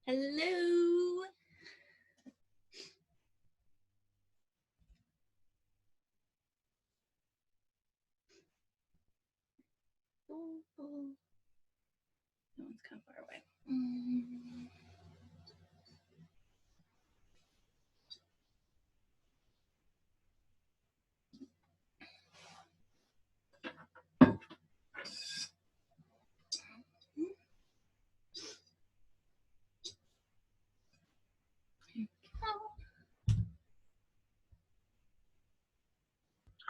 Hello. No one's kind of far away.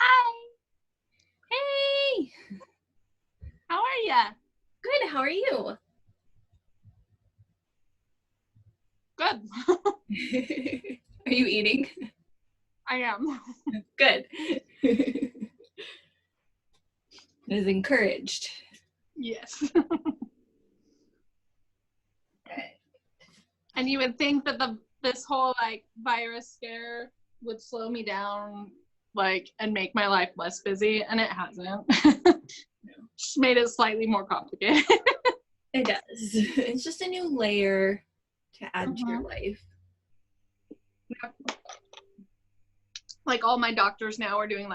Hi. Hey. How are ya? Good. How are you? Good. Are you eating? I am. Good. It is encouraged. Yes. And you would think that this whole virus scare would slow me down and make my life less busy, and it hasn't. Just made it slightly more complicated. It does. It's just a new layer to add to your life. Yep. All my doctors now are doing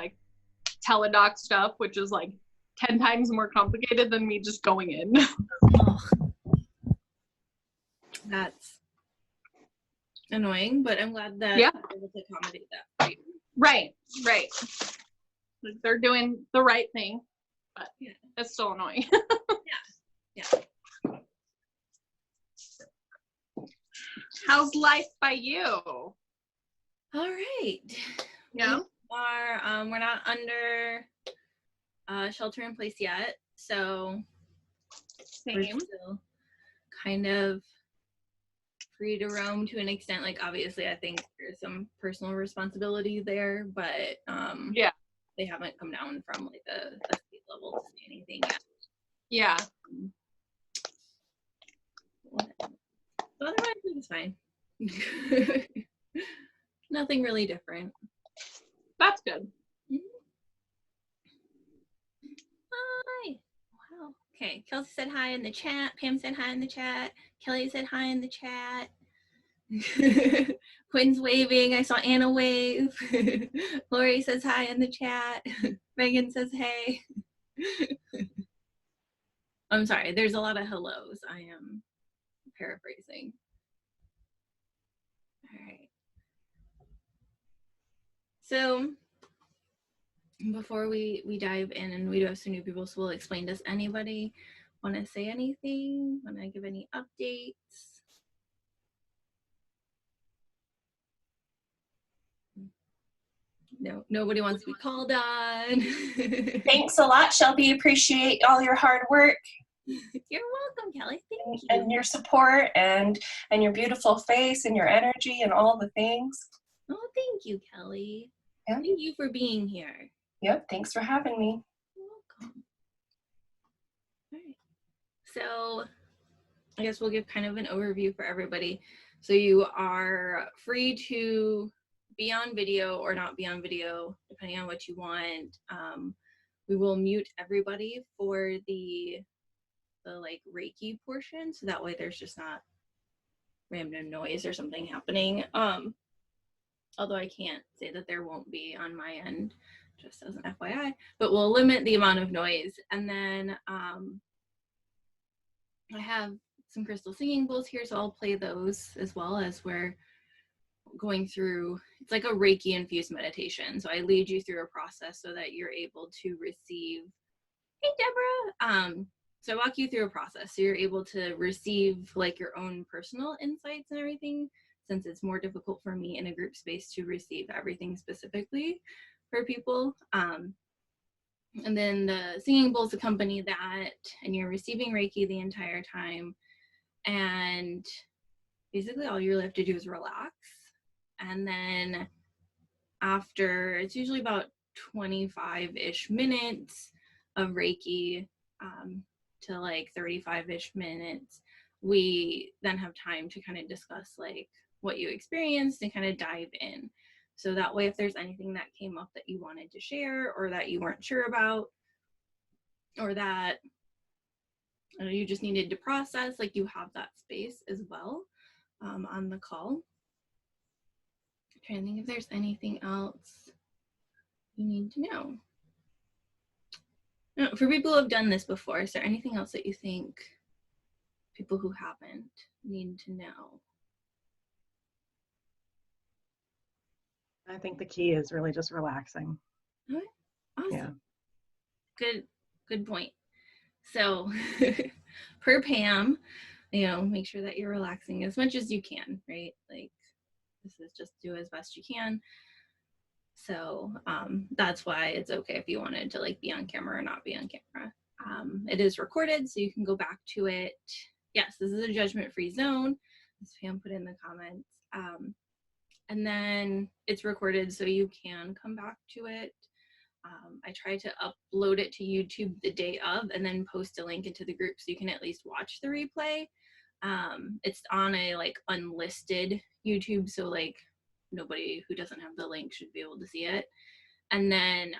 teledoc stuff, which is 10 times more complicated than me just going in. Oh, that's annoying, but I'm glad that Yeah. I'm able to accommodate that for you. Right. They're doing the right thing, but yeah, it's still annoying. Yeah. How's life by you? All right. Yeah. We're not under shelter in place yet, so we're still kind of free to roam to an extent. Obviously, I think there's some personal responsibility there, but yeah, they haven't come down from the state level to say anything yet. Yeah. Otherwise, it's fine. Nothing really different. That's good. Hi. Wow. Okay. Kelsey said hi in the chat. Pam said hi in the chat. Kelly said hi in the chat. Quinn's waving. I saw Anna wave. Lori says hi in the chat. Megan says hey. I'm sorry. There's a lot of hellos. I am paraphrasing. All right. So before we dive in, and we do have some new people, so we'll explain. Does anybody want to say anything? Want to give any updates? No, nobody wants to be called on. Thanks a lot, Shelby. Appreciate all your hard work. You're welcome, Kelly. Thank you. And your support and your beautiful face and your energy and all the things. Oh, thank you, Kelly. Yeah. Thank you for being here. Yep, thanks for having me. You're welcome. All right. So I guess we'll give kind of an overview for everybody. So you are free to be on video or not be on video, depending on what you want. We will mute everybody for the Reiki portion, so that way there's just not random noise or something happening. Although I can't say that there won't be on my end, just as an FYI, but we'll limit the amount of noise. And then I have some crystal singing bowls here, so I'll play those as well as we're going through. It's like a Reiki infused meditation, so I lead you through a process so that you're able to receive. Hey, Deborah. So I walk you through a process so you're able to receive your own personal insights and everything, since it's more difficult for me in a group space to receive everything specifically for people. And then the singing bowls accompany that, and you're receiving Reiki the entire time. And basically all you really have to do is relax. And then after, it's usually about 25-ish minutes of Reiki to 35-ish minutes, we then have time to kind of discuss what you experienced and kind of dive in. So that way, if there's anything that came up that you wanted to share or that you weren't sure about, or that you just needed to process, you have that space as well. on the call. I'm trying to think if there's anything else you need to know. No, for people who have done this before, is there anything else that you think people who haven't need to know? I think the key is really just relaxing. Okay. Awesome. Yeah. Good point. So per Pam, make sure that you're relaxing as much as you can, right? Like, this is just do as best you can. So that's why it's okay if you wanted to like be on camera or not be on camera. It is recorded, so you can go back to it. Yes, this is a judgment-free zone, as Pam put in the comments. And then it's recorded, so you can come back to it. I try to upload it to YouTube the day of and then post a link into the group so you can at least watch the replay. It's on a like unlisted YouTube, so like nobody who doesn't have the link should be able to see it. And then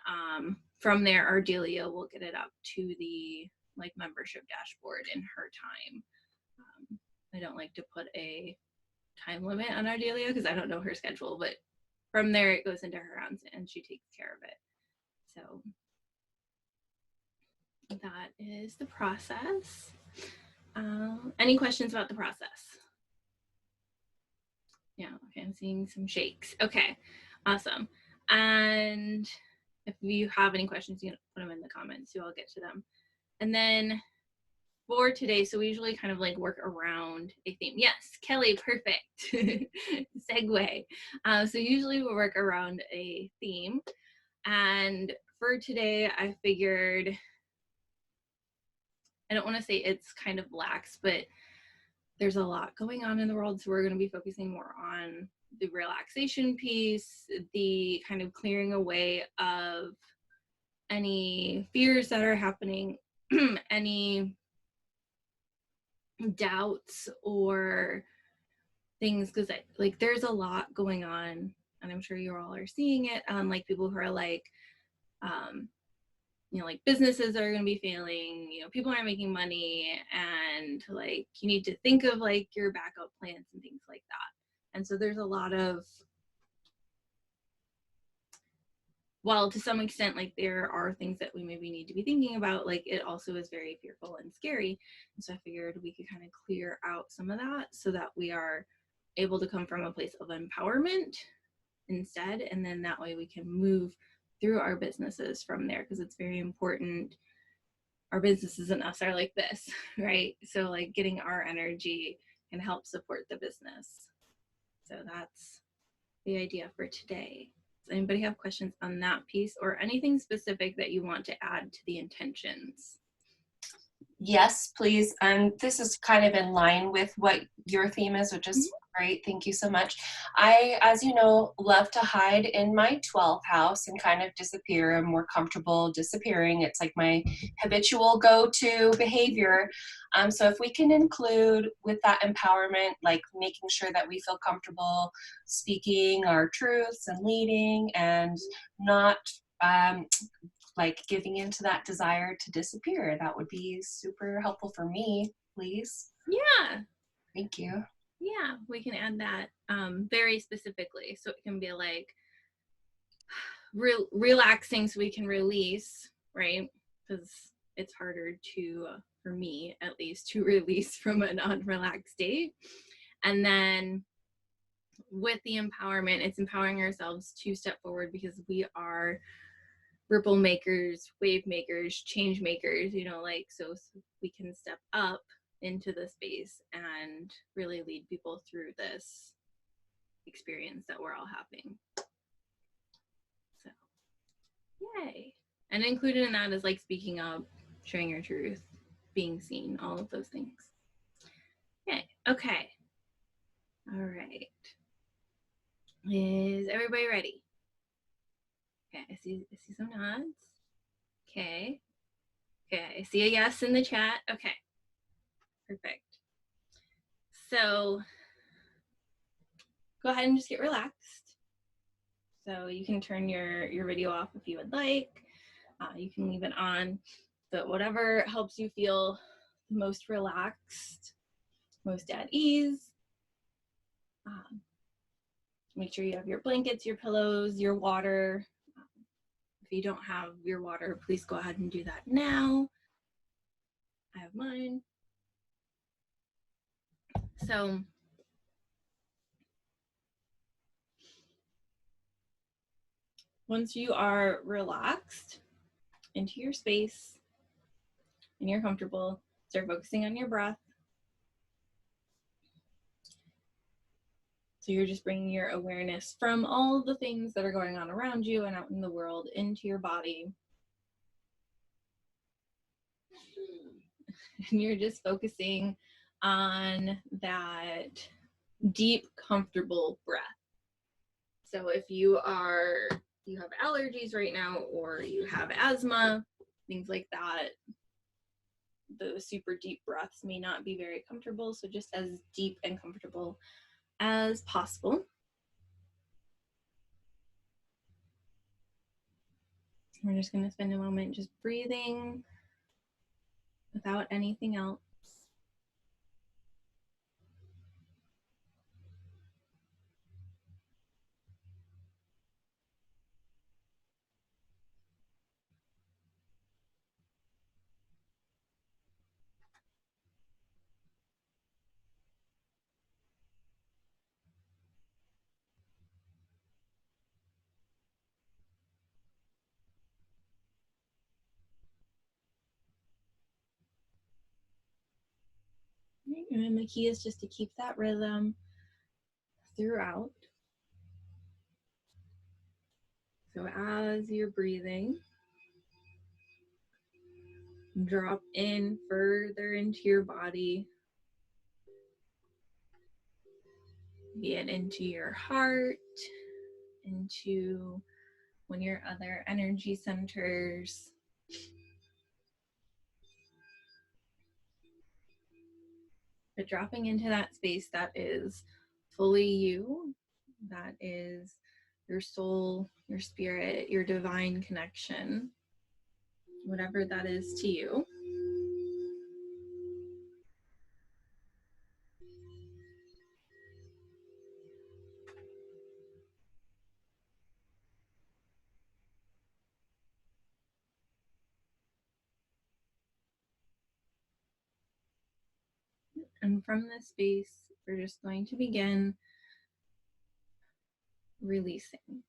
from there, Ardelia will get it up to the like membership dashboard in her time. I don't like to put a time limit on Ardelia because I don't know her schedule, but from there it goes into her hands and she takes care of it. So that is the process. Any questions about the process? Yeah, okay, I'm seeing some shakes. Okay, awesome. And if you have any questions, you can put them in the comments, so I'll get to them. And then for today, so we usually kind of like work around a theme. Yes, Kelly, perfect. Segue. So usually we work around a theme. And for today, I figured, I don't want to say it's kind of lax, but there's a lot going on in the world. So we're going to be focusing more on the relaxation piece, the kind of clearing away of any fears that are happening, any doubts or things, because like there's a lot going on, and I'm sure you all are seeing it. Like people who are like, like businesses are going to be failing, people aren't making money, and like you need to think of like your backup plans and things like that. And so there's a lot of, while to some extent like there are things that we maybe need to be thinking about, like it also is very fearful and scary. And so I figured we could kind of clear out some of that so that we are able to come from a place of empowerment instead, and then that way we can move through our businesses from there, because it's very important. Our businesses and us are like this, right? So like getting our energy can help support the business. So that's the idea for today. Does anybody have questions on that piece or anything specific that you want to add to the intentions? Yes, please. This is kind of in line with what your theme is, which is great. Thank you so much. I, as you know, love to hide in my 12th house and kind of disappear. I'm more comfortable disappearing. It's like my habitual go-to behavior. So if we can include with that empowerment, like making sure that we feel comfortable speaking our truths and leading and not like giving into that desire to disappear, that would be super helpful for me, please. Yeah. Thank you. Yeah, we can add that very specifically. So it can be like relaxing so we can release, right? Because it's harder to, for me at least, to release from an unrelaxed state. And then with the empowerment, it's empowering ourselves to step forward because we are ripple makers, wave makers, change makers, so we can step up into the space and really lead people through this experience that we're all having. So, yay. And included in that is like speaking up, sharing your truth, being seen, all of those things. Yay. Okay. All right. Is everybody ready? Okay, I see some nods. Okay. Okay, I see a yes in the chat. Okay. Perfect. So go ahead and just get relaxed. So you can turn your video off if you would like. You can leave it on, but whatever helps you feel the most relaxed, most at ease. Make sure you have your blankets, your pillows, your water. If you don't have your water, please go ahead and do that now. I have mine. So once you are relaxed into your space and you're comfortable, start focusing on your breath. So you're just bringing your awareness from all the things that are going on around you and out in the world into your body. And you're just focusing on that deep, comfortable breath. So if you have allergies right now, or you have asthma, things like that, the super deep breaths may not be very comfortable. So just as deep and comfortable as possible. We're just going to spend a moment just breathing without anything else. And the key is just to keep that rhythm throughout. So as you're breathing, drop in further into your body, be it into your heart, into one of your other energy centers. But dropping into that space that is fully you, that is your soul, your spirit, your divine connection, whatever that is to you. And from this space, we're just going to begin releasing.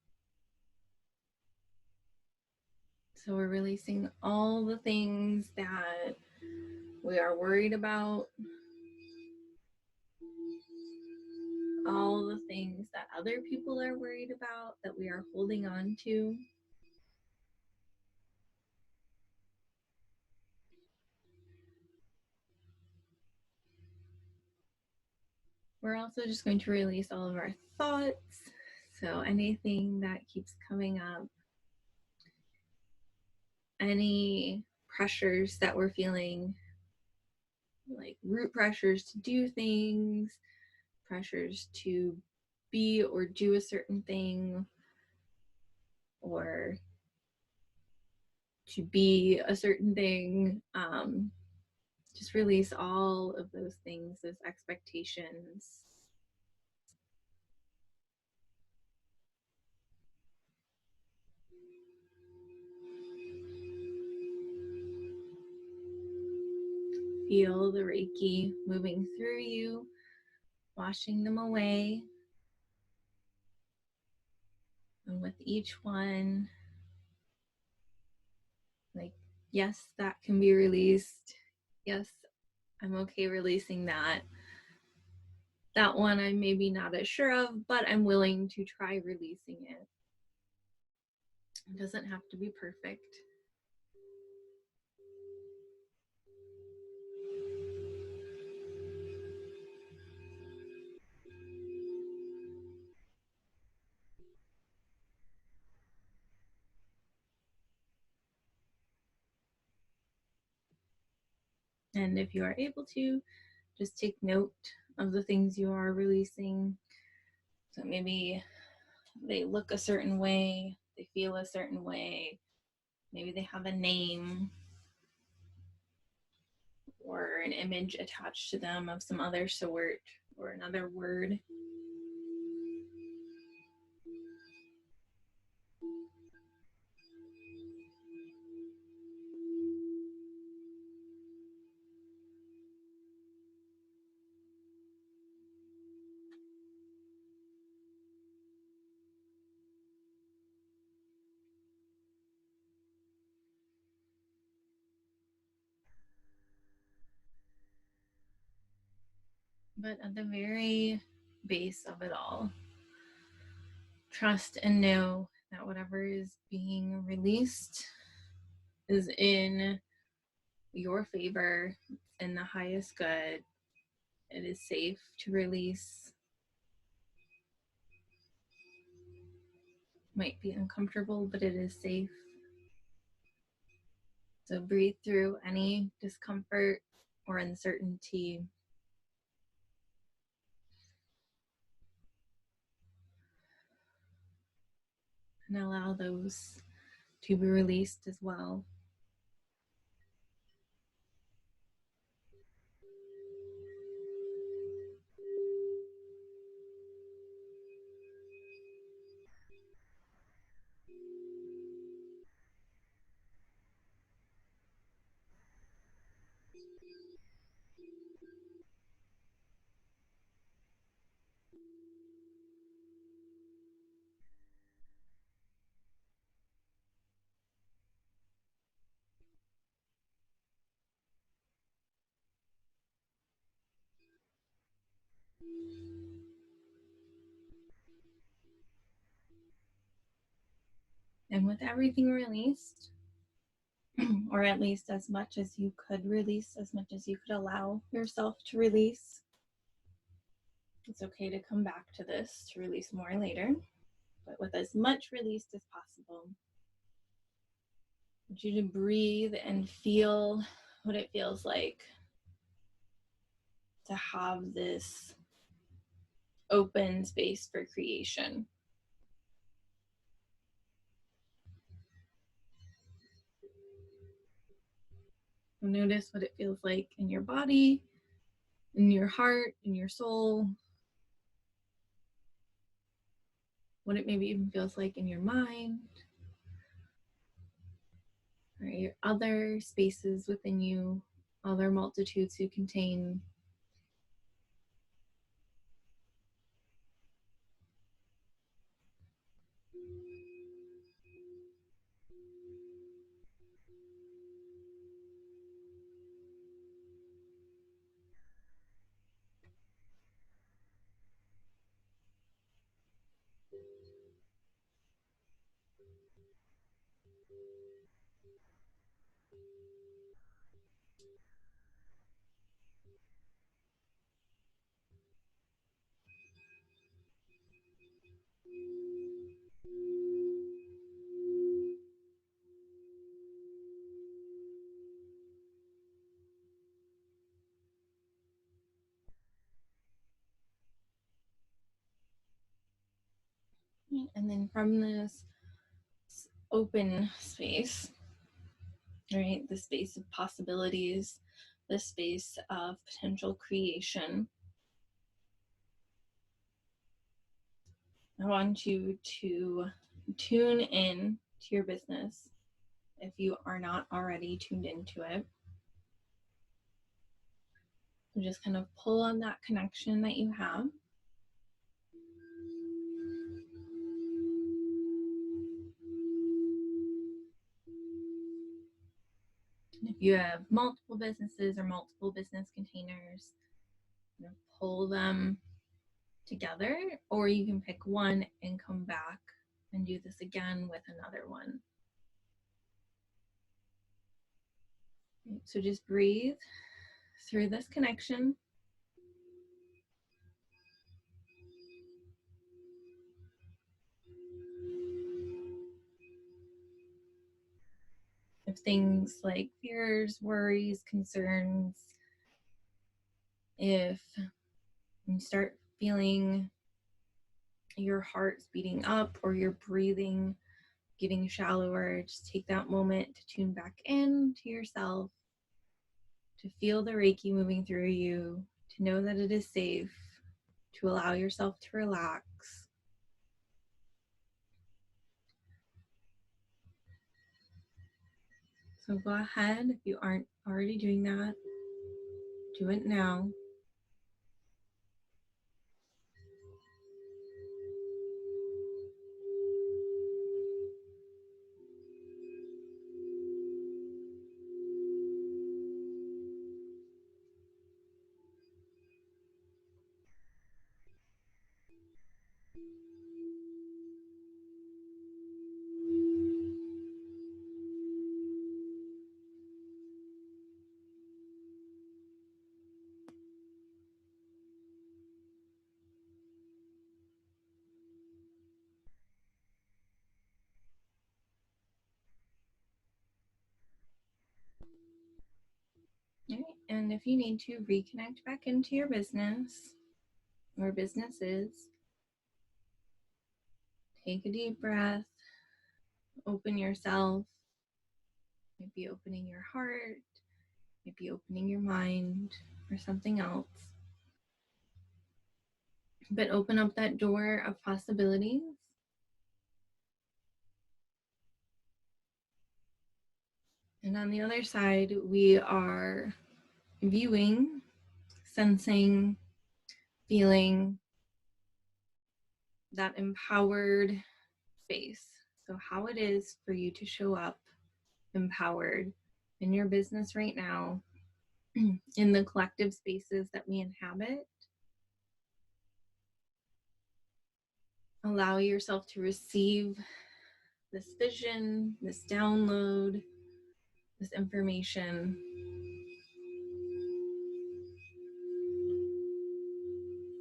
So we're releasing all the things that we are worried about, all the things that other people are worried about, that we are holding on to. We're also just going to release all of our thoughts. So anything that keeps coming up, any pressures that we're feeling, like root pressures to do things, pressures to be or do a certain thing, or to be a certain thing. Just release all of those things, those expectations. Feel the Reiki moving through you, washing them away. And with each one, like, yes, that can be released. Yes, I'm okay releasing that. That one I'm maybe not as sure of, but I'm willing to try releasing it. It doesn't have to be perfect. And if you are able to, just take note of the things you are releasing. So maybe they look a certain way, they feel a certain way, maybe they have a name or an image attached to them of some other sort or another word. But at the very base of it all, trust and know that whatever is being released is in your favor, in the highest good. It is safe to release. Might be uncomfortable, but it is safe. So breathe through any discomfort or uncertainty. And allow those to be released as well. And with everything released, or at least as much as you could release, as much as you could allow yourself to release, it's okay to come back to this to release more later. But with as much released as possible, I want you to breathe and feel what it feels like to have this open space for creation. Notice what it feels like in your body, in your heart, in your soul, what it maybe even feels like in your mind, or your other spaces within you, other multitudes who contain. And then from this open space, right, the space of possibilities, the space of potential creation, I want you to tune in to your business if you are not already tuned into it. So just kind of pull on that connection that you have. And if you have multiple businesses or multiple business containers, pull them together, or you can pick one and come back and do this again with another one. So just breathe through this connection. If things like fears, worries, concerns, if you start feeling your heart speeding up or your breathing getting shallower, just take that moment to tune back in to yourself, to feel the Reiki moving through you, to know that it is safe, to allow yourself to relax. So go ahead, if you aren't already doing that, do it now. And if you need to, reconnect back into your business or businesses. Take a deep breath. Open yourself. Maybe opening your heart. Maybe opening your mind or something else. But open up that door of possibilities. And on the other side, we are viewing, sensing, feeling that empowered space. So, how it is for you to show up empowered in your business right now, in the collective spaces that we inhabit. Allow yourself to receive this vision, this download, this information.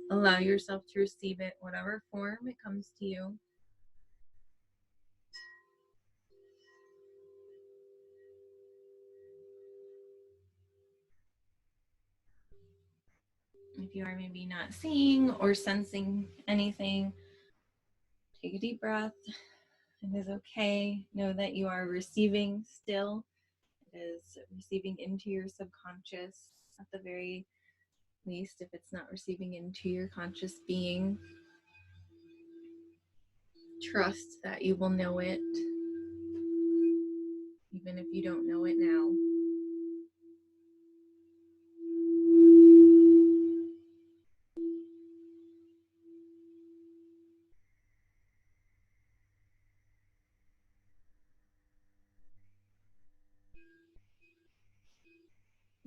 Allow yourself to receive it, whatever form it comes to you. If you are maybe not seeing or sensing anything, take a deep breath. It is okay. Know that you are receiving still. It is receiving into your subconscious at the very least, if it's not receiving into your conscious being. Trust that you will know it, even if you don't know it now.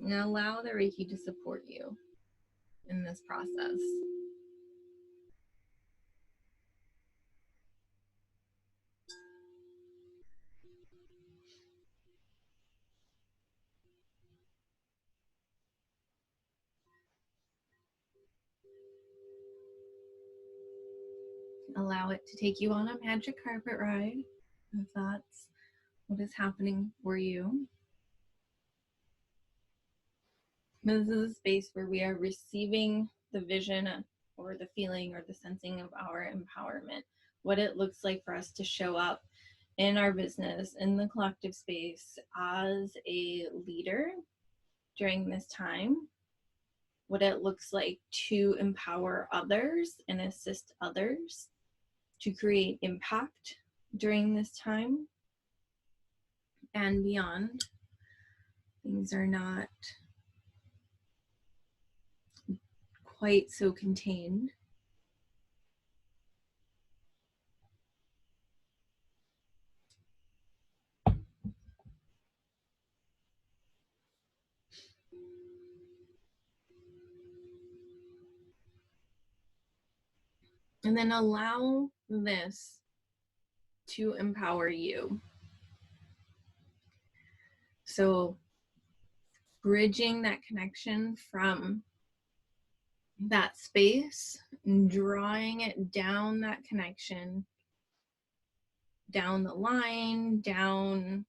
Now allow the Reiki to support you in this process. Allow it to take you on a magic carpet ride, if that's what is happening for you. This is a space where we are receiving the vision or the feeling or the sensing of our empowerment, what it looks like for us to show up in our business, in the collective space as a leader during this time, what it looks like to empower others and assist others to create impact during this time and beyond. Things are not quite so contained. And then allow this to empower you. So bridging that connection from that space, drawing it down that connection, down the line, down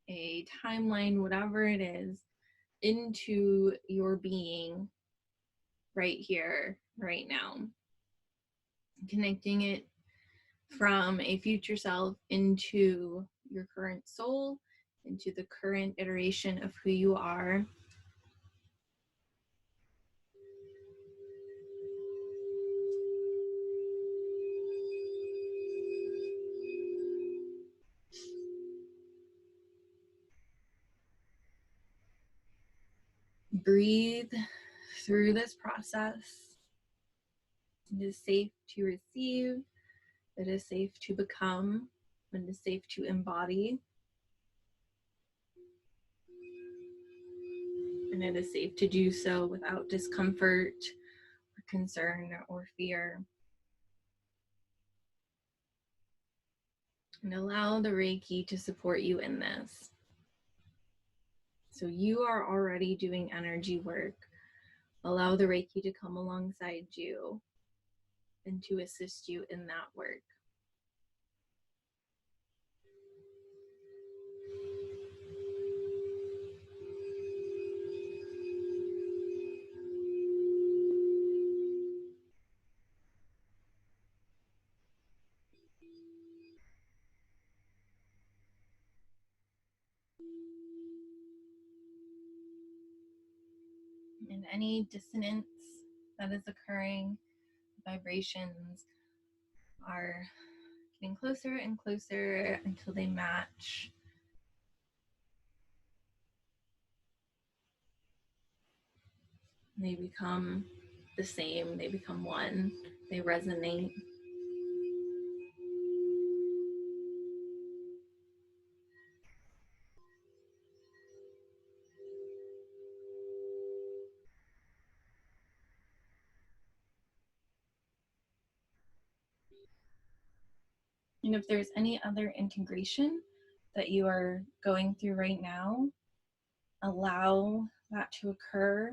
a timeline, whatever it is, into your being right here, right now. Connecting it from a future self into your current soul, into the current iteration of who you are. Breathe through this process. It is safe to receive. It is safe to become. It is safe to embody. And it is safe to do so without discomfort or concern or fear. And allow the Reiki to support you in this. So you are already doing energy work. Allow the Reiki to come alongside you and to assist you in that work. And any dissonance that is occurring, vibrations are getting closer and closer until they match. They become the same, they become one, they resonate. And if there's any other integration that you are going through right now, allow that to occur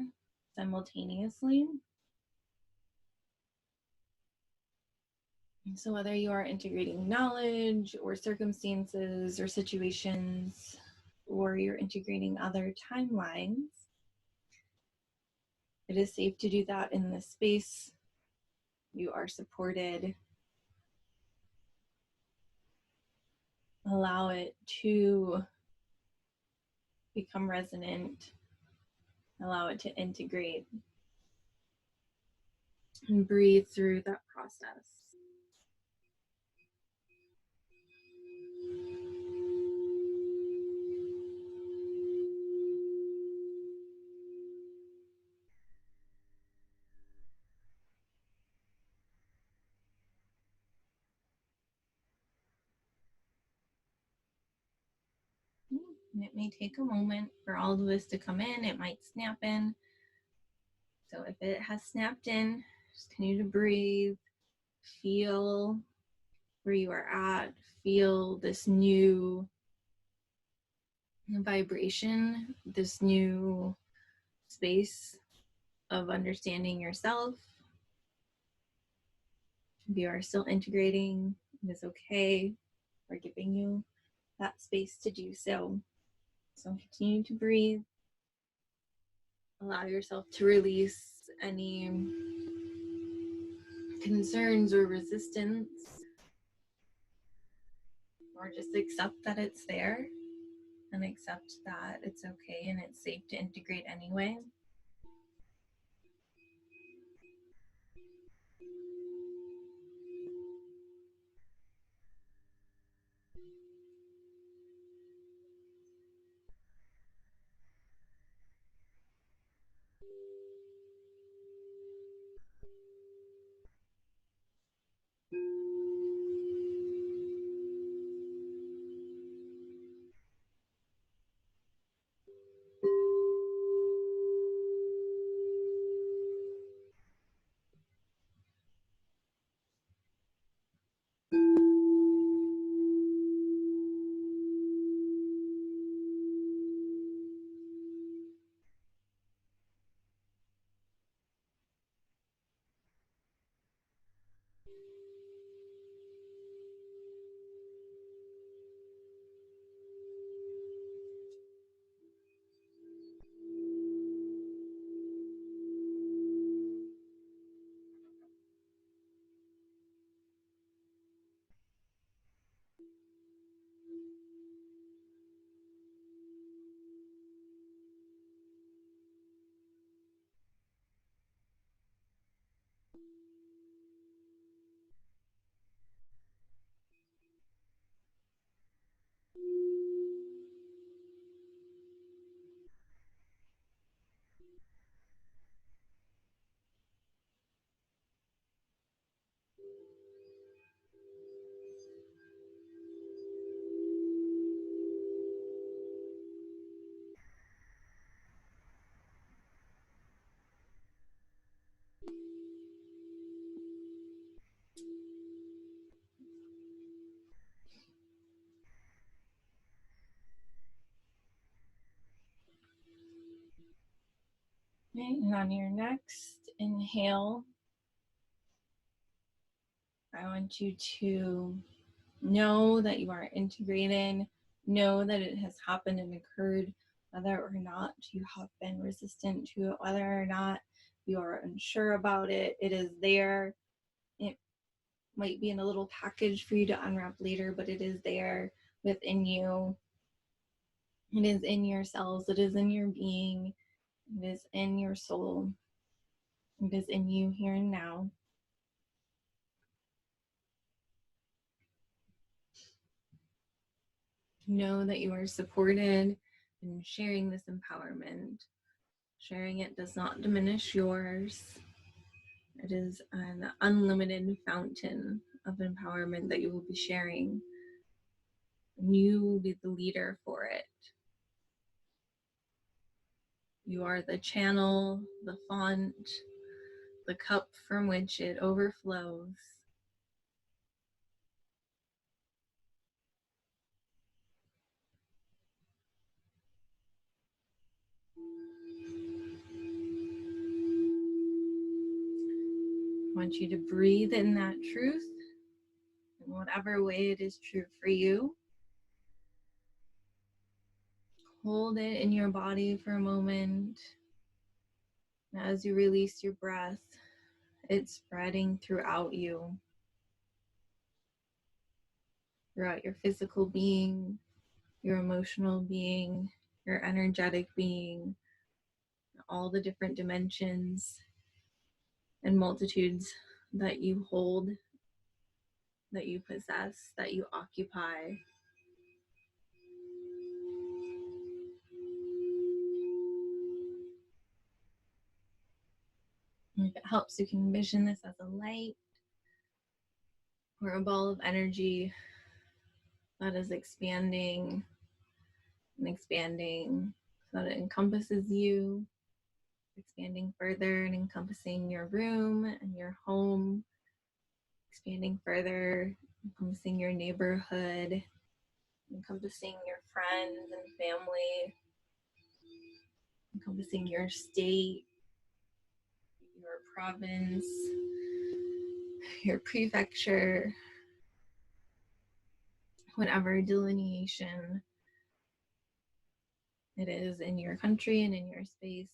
simultaneously. And so whether you are integrating knowledge or circumstances or situations, or you're integrating other timelines, it is safe to do that in this space. You are supported. Allow it to become resonant. Allow it to integrate and breathe through that process. And it may take a moment for all of this to come in. It might snap in. So if it has snapped in, just continue to breathe. Feel where you are at. Feel this new vibration, this new space of understanding yourself. If you are still integrating, it is okay. We're giving you that space to do so. So continue to breathe. Allow yourself to release any concerns or resistance, or just accept that it's there and accept that it's okay and it's safe to integrate anyway. Okay, and on your next inhale, I want you to know that you are integrating, know that it has happened and occurred, whether or not you have been resistant to it, whether or not you are unsure about it. It is there. It might be in a little package for you to unwrap later, but it is there within you. It is in your cells. It is in your being. It is in your soul. It is in you here and now. Know that you are supported in sharing this empowerment. Sharing it does not diminish yours. It is an unlimited fountain of empowerment that you will be sharing. And you will be the leader for it. You are the channel, the font, the cup from which it overflows. I want you to breathe in that truth in whatever way it is true for you. Hold it in your body for a moment. As you release your breath, it's spreading throughout you, throughout your physical being, your emotional being, your energetic being, all the different dimensions and multitudes that you hold, that you possess, that you occupy. And if it helps, you can envision this as a light or a ball of energy that is expanding and expanding so that it encompasses you, expanding further and encompassing your room and your home, expanding further, encompassing your neighborhood, encompassing your friends and family, encompassing your state, your province, your prefecture, whatever delineation it is in your country and in your space.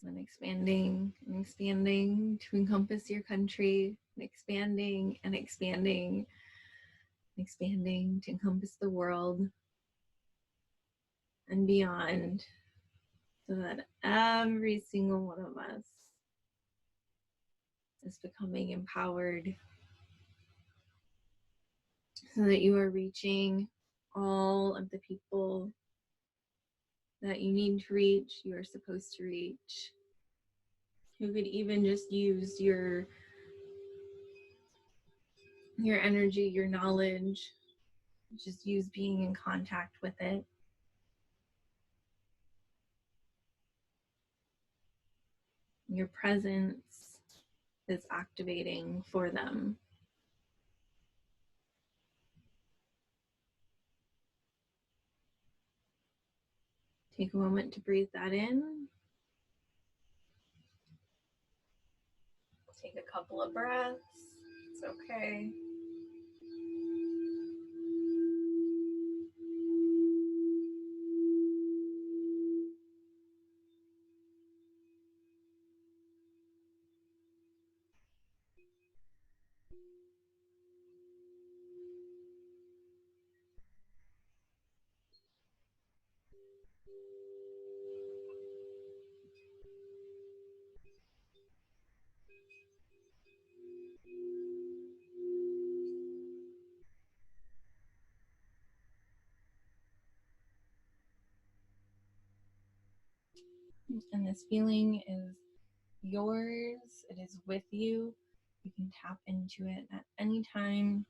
And expanding and expanding to encompass your country, and expanding and expanding and expanding to encompass the world and beyond, so that every single one of us is becoming empowered, so that you are reaching all of the people that you need to reach, you are supposed to reach, who could even just use your energy, your knowledge, just use being in contact with it. Your presence is activating for them. Take a moment to breathe that in. Take a couple of breaths. It's okay. And this feeling is yours. It is with you. You can tap into it at any time,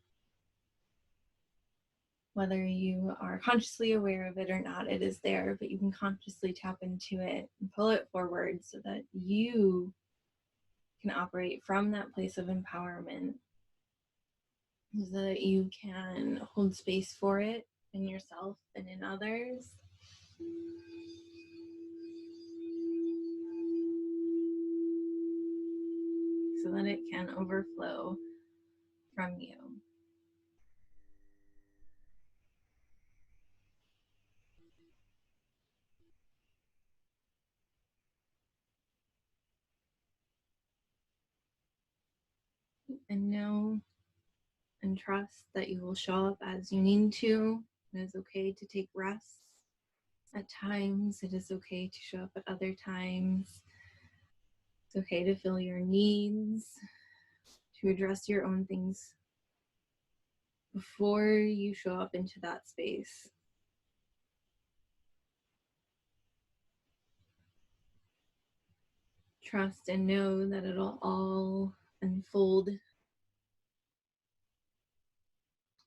whether you are consciously aware of it or not. It is there, but you can consciously tap into it and pull it forward so that you can operate from that place of empowerment, so that you can hold space for it in yourself and in others. So that it can overflow from you. And know and trust that you will show up as you need to. It is okay to take rest. At times, it is okay to show up. At other times, it's okay to feel your needs, to address your own things before you show up into that space. Trust and know that it'll all unfold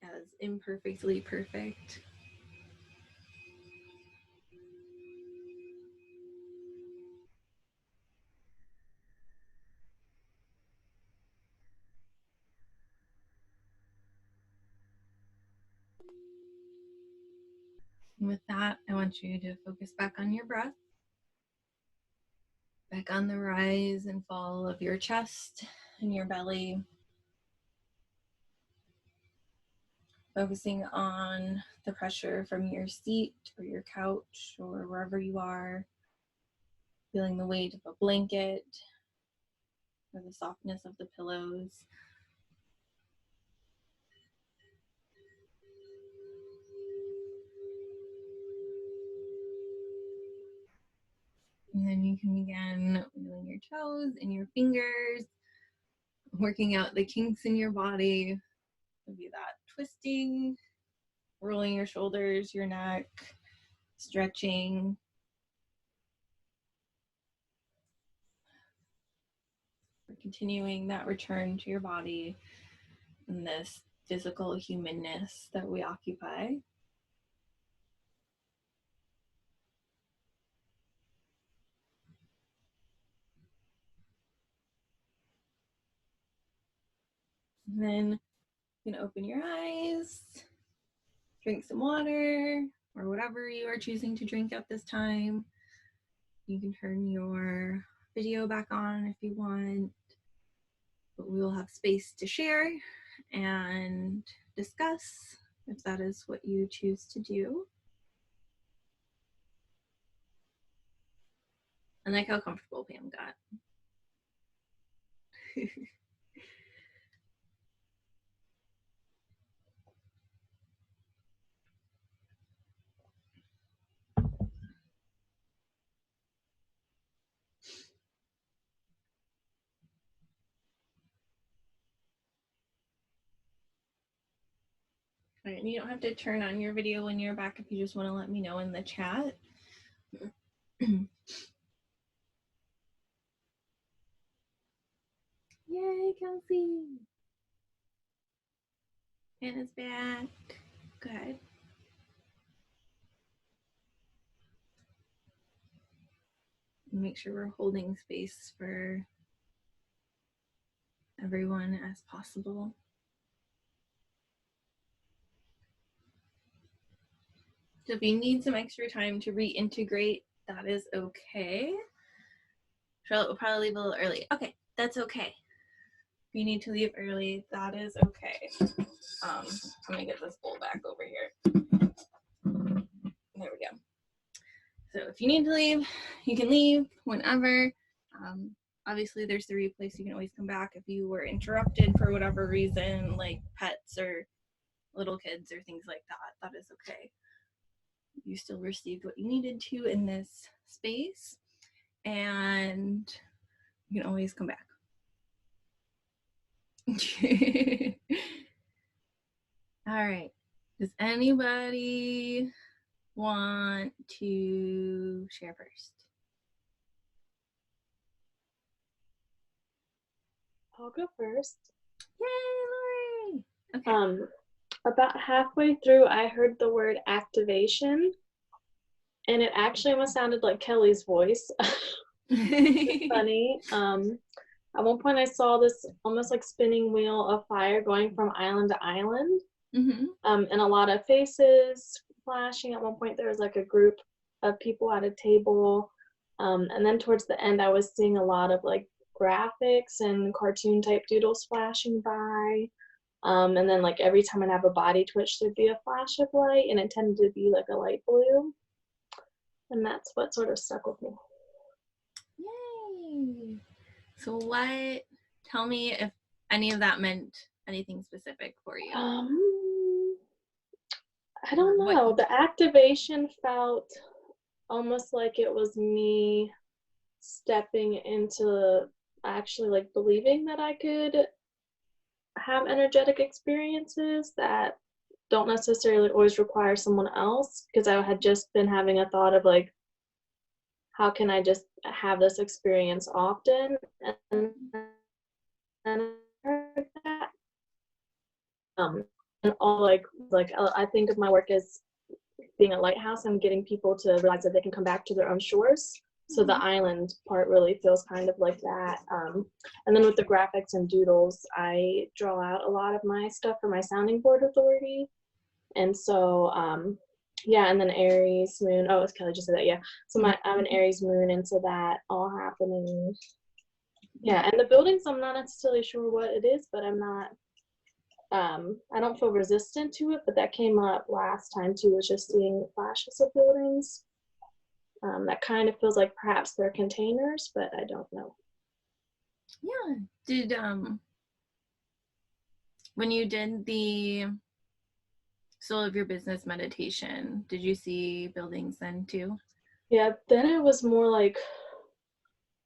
as imperfectly perfect. And with that, I want you to focus back on your breath, back on the rise and fall of your chest and your belly. Focusing on the pressure from your seat or your couch or wherever you are. Feeling the weight of a blanket or the softness of the pillows. And then you can begin wiggling your toes and your fingers, working out the kinks in your body. It'll be that twisting, rolling your shoulders, your neck, stretching. We're continuing that return to your body and this physical humanness that we occupy. And then you can open your eyes, drink some water, or whatever you are choosing to drink at this time. You can turn your video back on if you want, but we will have space to share and discuss if that is what you choose to do. I like how comfortable Pam got. All right, and you don't have to turn on your video when you're back if you just want to let me know in the chat. Yay, Kelsey! Hannah's back. Good. Make sure we're holding space for everyone as possible. So if you need some extra time to reintegrate, that is okay. Charlotte will probably leave a little early. Okay, that's okay. If you need to leave early, that is okay. I'm gonna get this bowl back over here. There we go. So if you need to leave, you can leave whenever. Obviously, there's the replay, so you can always come back if you were interrupted for whatever reason, like pets or little kids or things like that. That is okay. You still received what you needed to in this space, and you can always come back. All right. Does anybody want to share first? I'll go first. Yay, Lori! Okay. About halfway through, I heard the word activation, and it actually almost sounded like Kelly's voice. It's funny. At one point, I saw this almost like spinning wheel of fire going from island to island, and a lot of faces flashing. At one point, there was like a group of people at a table, and then towards the end, I was seeing a lot of like graphics and cartoon type doodles flashing by. And then like every time I'd have a body twitch, there'd be a flash of light, and it tended to be like a light blue. And that's what sort of stuck with me. Yay! So tell me if any of that meant anything specific for you. I don't know. The activation felt almost like it was me stepping into actually like believing that I could have energetic experiences that don't necessarily always require someone else, because I had just been having a thought of like, how can I just have this experience often? And I heard that. And all like I think of my work as being a lighthouse and getting people to realize that they can come back to their own shores. So the island part really feels kind of like that. And then with the graphics and doodles, I draw out a lot of my stuff for my sounding board authority. And so, yeah, and then Aries moon. Oh, as Kelly just said that, yeah. So I have an Aries moon, and so that all happening. Yeah, and the buildings, I'm not necessarily sure what it is, but I'm not. I don't feel resistant to it, but that came up last time too, was just seeing flashes of buildings. That kind of feels like perhaps they're containers, but I don't know. Yeah. Did when you did the Soul of Your Business meditation, did you see buildings then too? Yeah, then it was more like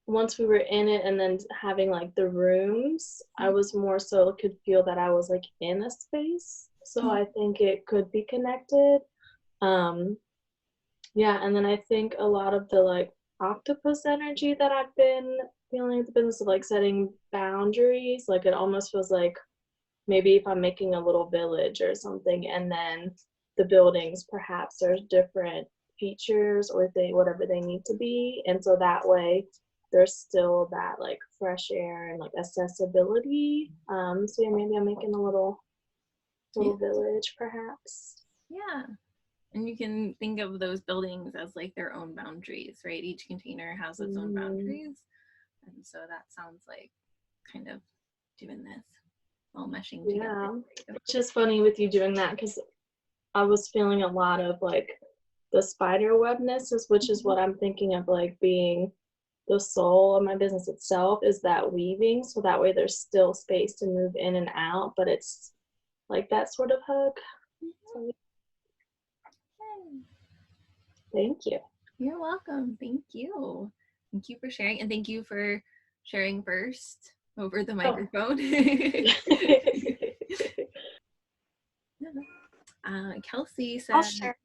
once we were in it and then having like the rooms, I was more so could feel that I was like in a space. So I think it could be connected. Yeah, and then I think a lot of the like octopus energy that I've been feeling, the business of like setting boundaries, like it almost feels like maybe if I'm making a little village or something, and then the buildings perhaps there's different features or whatever they need to be, and so that way there's still that like fresh air and like accessibility. So yeah, maybe I'm making a little village perhaps. Yeah. And you can think of those buildings as like their own boundaries, right? Each container has its own boundaries. And so that sounds like kind of doing this, all meshing together. Yeah, it's just funny with you doing that because I was feeling a lot of like the spider webness, which is what I'm thinking of like being the soul of my business itself, is that weaving. So that way there's still space to move in and out, but it's like that sort of hug. So, thank you. You're welcome. Thank you. Thank you for sharing, and thank you for sharing first over the microphone. Kelsey said, I'll share.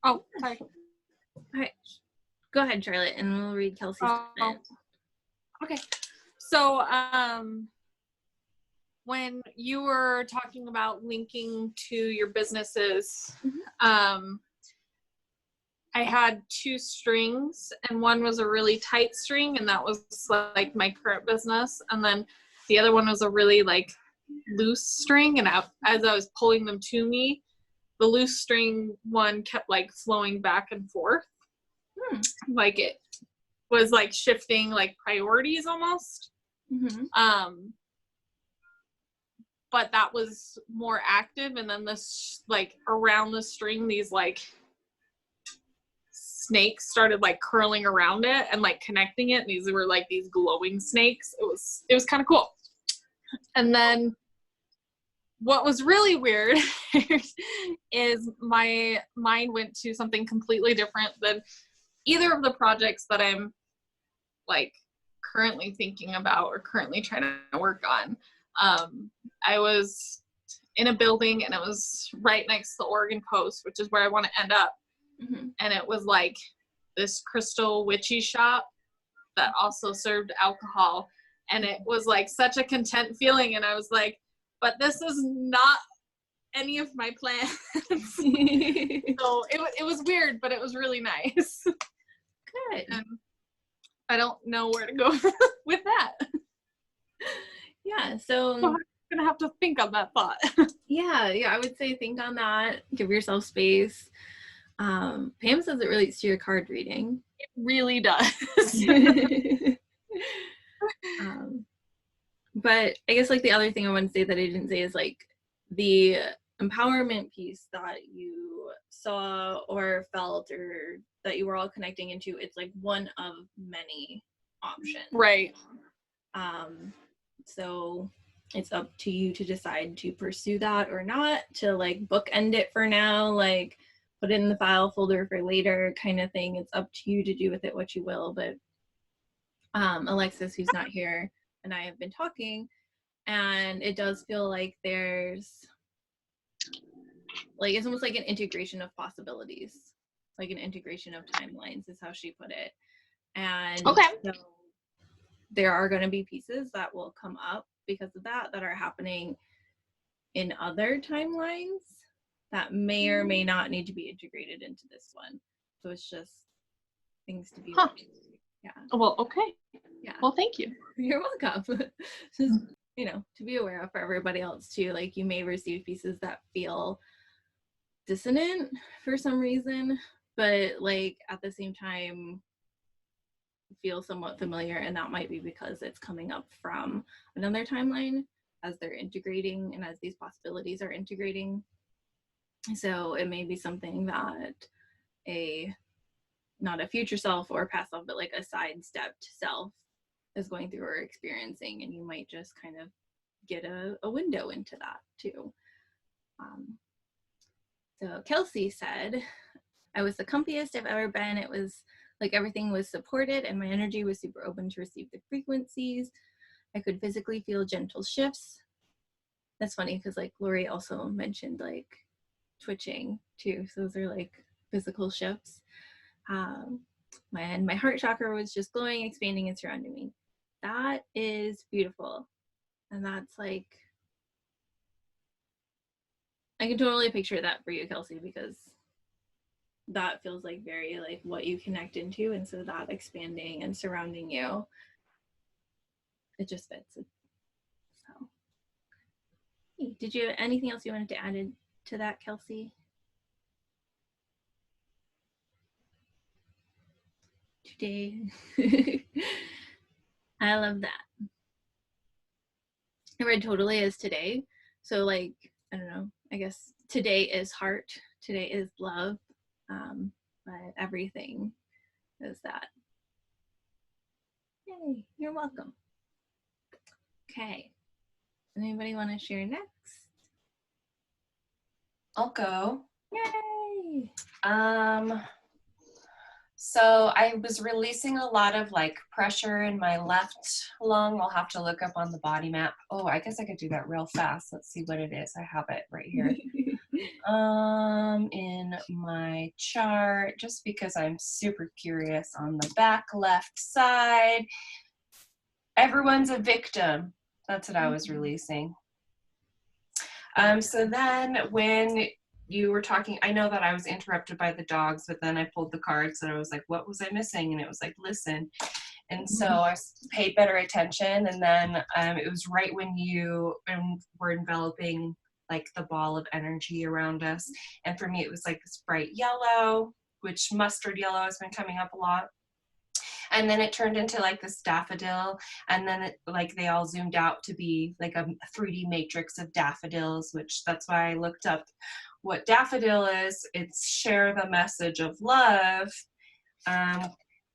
Oh, sorry. All right, go ahead, Charlotte, and we'll read Kelsey's comment. Okay. So, when you were talking about linking to your businesses, I had two strings, and one was a really tight string, and that was like my current business, and then the other one was a really like loose string, and as I was pulling them to me, the loose string one kept like flowing back and forth, like it was like shifting like priorities almost. But that was more active, and then this like around the string, these like snakes started like curling around it and like connecting it, and these were like these glowing snakes. It was kind of cool. And then what was really weird is my mind went to something completely different than either of the projects that I'm like currently thinking about or currently trying to work on. I was in a building, and it was right next to the Oregon Coast, which is where I want to end up. And it was like this crystal witchy shop that also served alcohol. And it was like such a content feeling. And I was like, but this is not any of my plans. So it was weird, but it was really nice. Good. And I don't know where to go with that. Yeah, so I'm gonna have to think on that thought. yeah, I would say think on that. Give yourself space. Pam says it relates to your card reading. It really does. But I guess like the other thing I want to say that I didn't say is like the empowerment piece that you saw or felt or that you were all connecting into. It's like one of many options. Right. So it's up to you to decide to pursue that or not, to like bookend it for now. Like put it in the file folder for later kind of thing. It's up to you to do with it what you will. But Alexis, who's not here, and I have been talking, and it does feel like there's like, it's almost like an integration of possibilities, like an integration of timelines is how she put it. And Okay. so there are going to be pieces that will come up because of that are happening in other timelines that may or may not need to be integrated into this one. So it's just things to be Huh. Yeah. Well, okay. Yeah. Well, thank you. You're welcome. Just, to be aware of for everybody else too. Like, you may receive pieces that feel dissonant for some reason, but like at the same time feel somewhat familiar, and that might be because it's coming up from another timeline as they're integrating and as these possibilities are integrating. So it may be something that not a future self or past self, but like a sidestepped self is going through or experiencing, and you might just kind of get a window into that too. So Kelsey said, I was the comfiest I've ever been. It was like everything was supported and my energy was super open to receive the frequencies. I could physically feel gentle shifts. That's funny because like Lori also mentioned like twitching too. So those are like physical shifts. My heart chakra was just glowing, expanding, and surrounding me. That is beautiful. And that's like, I can totally picture that for you, Kelsey, because that feels like very like what you connect into. And so that expanding and surrounding you, it just fits. So, hey, did you have anything else you wanted to add to that, Kelsey? Today. I love that. I read totally as today. So like, I don't know, I guess today is heart, today is love, but everything is that. Yay, you're welcome. Okay, anybody want to share next? I'll go. Yay! So I was releasing a lot of like pressure in my left lung. I'll have to look up on the body map. Oh, I guess I could do that real fast. Let's see what it is. I have it right here. In my chart, just because I'm super curious, on the back left side, everyone's a victim. That's what I was releasing. So then when you were talking, I know that I was interrupted by the dogs, but then I pulled the cards and I was like, what was I missing? And it was like, listen. And so I paid better attention. And then it was right when you were enveloping like the ball of energy around us. And for me, it was like this bright yellow, which mustard yellow has been coming up a lot. And then it turned into like this daffodil, and then like they all zoomed out to be like a 3D matrix of daffodils, which that's why I looked up what daffodil is. It's share the message of love,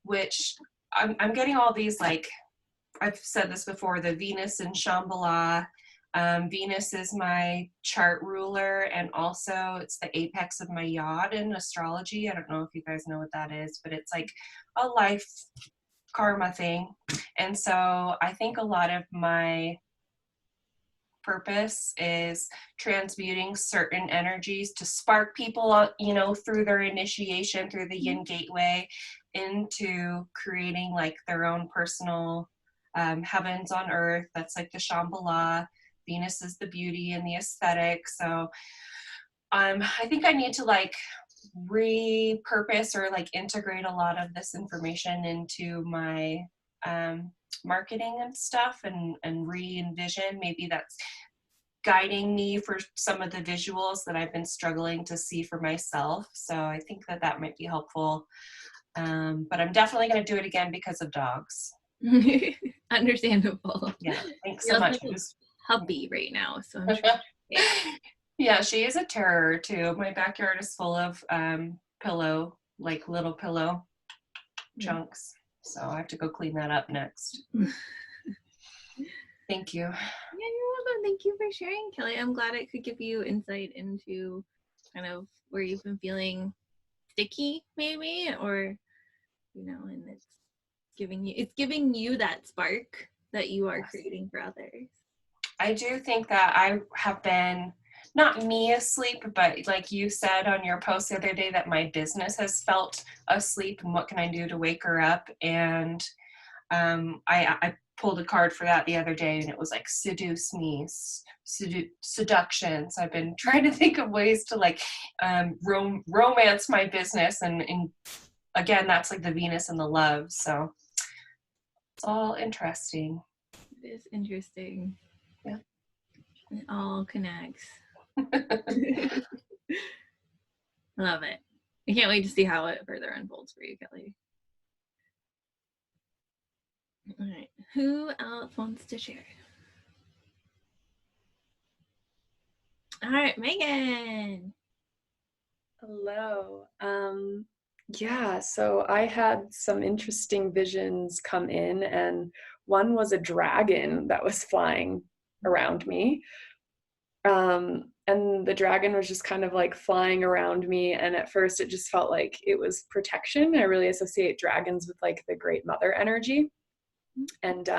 which I'm getting all these, like I've said this before, the Venus in Shambhala. Venus is my chart ruler, and also it's the apex of my yod in astrology. I don't know if you guys know what that is, but it's like a life karma thing. And so I think a lot of my purpose is transmuting certain energies to spark people, through their initiation, through the yin gateway, into creating like their own personal heavens on earth. That's like the Shambhala. Venus is the beauty and the aesthetic. So I think I need to like repurpose or like integrate a lot of this information into my marketing and stuff, and re-envision. Maybe that's guiding me for some of the visuals that I've been struggling to see for myself. So I think that might be helpful. But I'm definitely going to do it again because of dogs. Understandable. Yeah, thanks so much. Puppy right now, so I'm sure. Yeah, she is a terror too. My backyard is full of little pillow chunks. So I have to go clean that up next. Thank you. Yeah, you're welcome. Thank you for sharing, Kelly. I'm glad it could give you insight into kind of where you've been feeling sticky maybe, or and it's giving you that spark that you are creating for others. I do think that I have been, not me asleep, but like you said on your post the other day, that my business has felt asleep, and what can I do to wake her up? And I pulled a card for that the other day, and it was like seduce me, seduction. So I've been trying to think of ways to like romance my business, and again, that's like the Venus and the love. So it's all interesting. It is interesting. Yeah. It all connects. Love it. I can't wait to see how it further unfolds for you, Kelly. All right. Who else wants to share? All right, Megan. Hello. Yeah, so I had some interesting visions come in, and one was a dragon that was flying around me. And the dragon was just kind of like flying around me, and at first it just felt like it was protection. I really associate dragons with like the great mother energy. And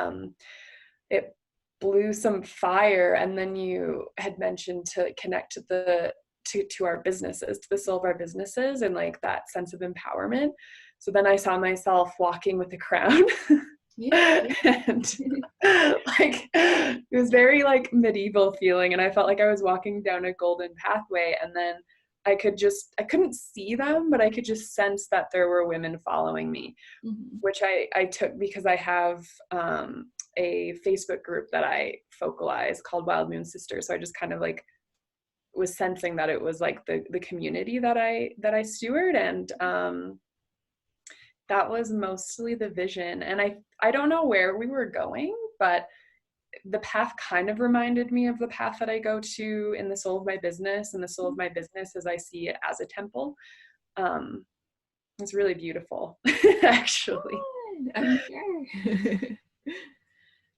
it blew some fire, and then you had mentioned to connect to our businesses, to the soul of our businesses, and like that sense of empowerment. So then I saw myself walking with a crown. And like it was very like medieval feeling, and I felt like I was walking down a golden pathway, and then I couldn't see them, but I could just sense that there were women following me, which I took because I have a Facebook group that I focalize called Wild Moon Sisters. So I just kind of like was sensing that it was like the community that I steward, and that was mostly the vision. And I don't know where we were going, but the path kind of reminded me of the path that I go to in the soul of my business, and the soul of my business as I see it as a temple. It's really beautiful, actually. I'm sure.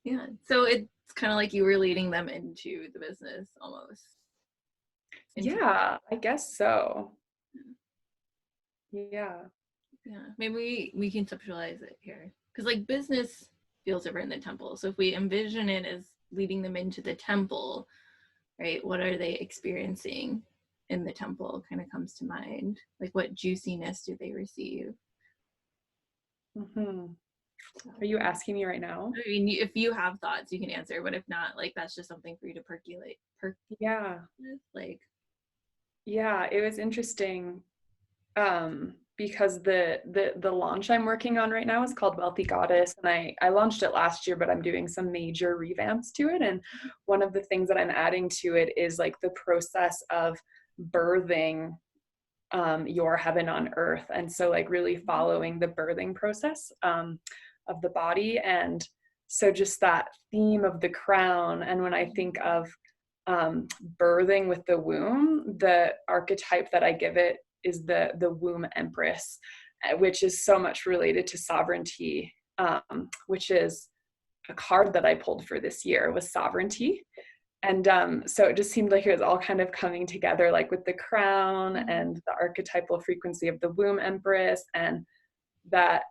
Yeah. So it's kind of like you were leading them into the business almost. Yeah, I guess so. Yeah. Yeah. Maybe we conceptualize it here. Because like business feels different than temple. So if we envision it as leading them into the temple, right? What are they experiencing in the temple kind of comes to mind. Like what juiciness do they receive? Mm-hmm. Are you asking me right now? I mean, if you have thoughts, you can answer, but if not, like that's just something for you to percolate. Yeah. Like. Yeah, it was interesting because the launch I'm working on right now is called Wealthy Goddess, and I launched it last year, but I'm doing some major revamps to it. And one of the things that I'm adding to it is like the process of birthing your heaven on earth. And so like really following the birthing process of the body. And so just that theme of the crown. And when I think of birthing with the womb, the archetype that I give it is the womb empress, which is so much related to sovereignty, which is a card that I pulled for this year was sovereignty. And so it just seemed like it was all kind of coming together, like with the crown and the archetypal frequency of the womb empress, and that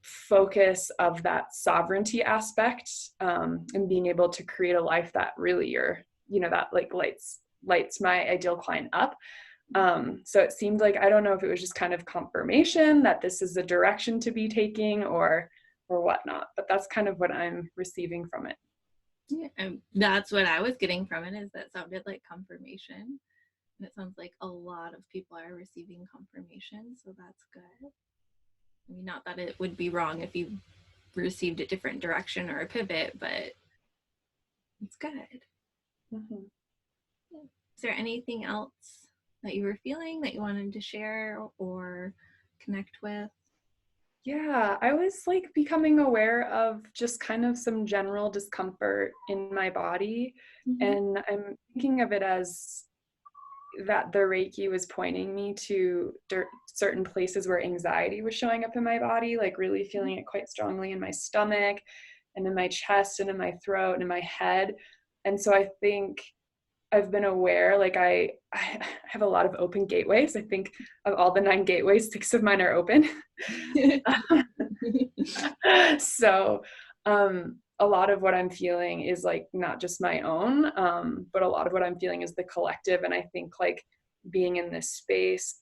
focus of that sovereignty aspect, and being able to create a life that really that like lights my ideal client up. So it seemed like, I don't know if it was just kind of confirmation that this is the direction to be taking or whatnot, but that's kind of what I'm receiving from it. Yeah, and that's what I was getting from it, is that sounded like confirmation. And it sounds like a lot of people are receiving confirmation, so that's good. I mean, not that it would be wrong if you received a different direction or a pivot, but it's good. Mm-hmm. Is there anything else that you were feeling that you wanted to share or connect with? Yeah, I was like becoming aware of just kind of some general discomfort in my body. And I'm thinking of it as that the Reiki was pointing me to certain places where anxiety was showing up in my body, like really feeling it quite strongly in my stomach and in my chest and in my throat and in my head. And so I think I've been aware, like I have a lot of open gateways. I think of all the 9 gateways, 6 of mine are open. So a lot of what I'm feeling is like not just my own, but a lot of what I'm feeling is the collective. And I think like being in this space,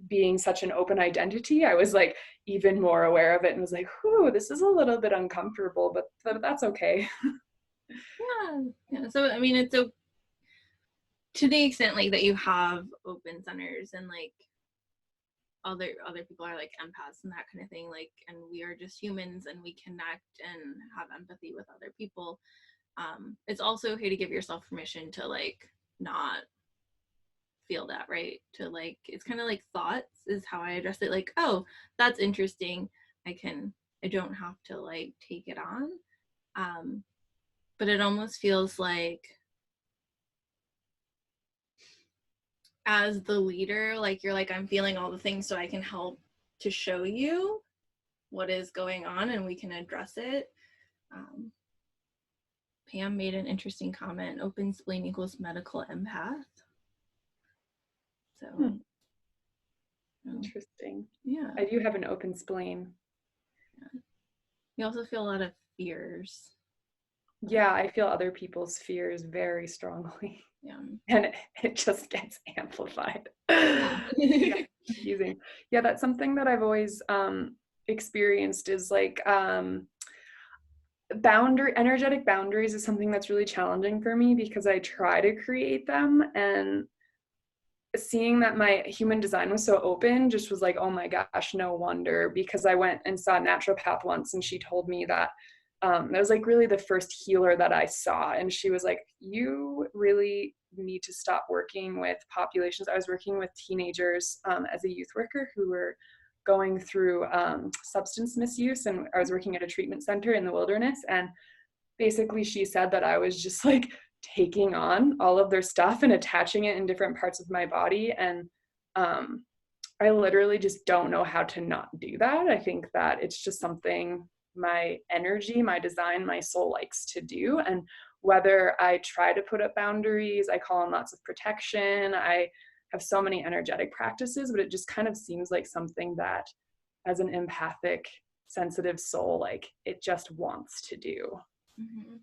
being such an open identity, I was like even more aware of it and was like, whew, this is a little bit uncomfortable, but that's okay. Yeah. So I mean, it's a, to the extent like that you have open centers and like other people are like empaths and that kind of thing, like, and we are just humans and we connect and have empathy with other people. It's also okay to give yourself permission to like not feel that, right? To like, it's kind of like thoughts is how I address it, like, oh, that's interesting, I don't have to like take it on. But it almost feels like as the leader, like you're like, I'm feeling all the things so I can help to show you what is going on and we can address it. Pam made an interesting comment, open spleen equals medical empath. So Interesting. Yeah. I do have an open spleen. Yeah. You also feel a lot of fears. Yeah, I feel other people's fears very strongly. Yeah. And it just gets amplified. Yeah, confusing. Yeah, that's something that I've always experienced is like energetic boundaries is something that's really challenging for me because I try to create them, and seeing that my human design was so open just was like, oh my gosh, no wonder, because I went and saw a naturopath once and she told me that that was like really the first healer that I saw. And she was like, you really need to stop working with populations. I was working with teenagers as a youth worker who were going through substance misuse. And I was working at a treatment center in the wilderness. And basically she said that I was just like taking on all of their stuff and attaching it in different parts of my body. And I literally just don't know how to not do that. I think that it's just something my energy, my design, my soul likes to do. And whether I try to put up boundaries, I call on lots of protection, I have so many energetic practices, but it just kind of seems like something that as an empathic, sensitive soul, like it just wants to do. Mm-hmm.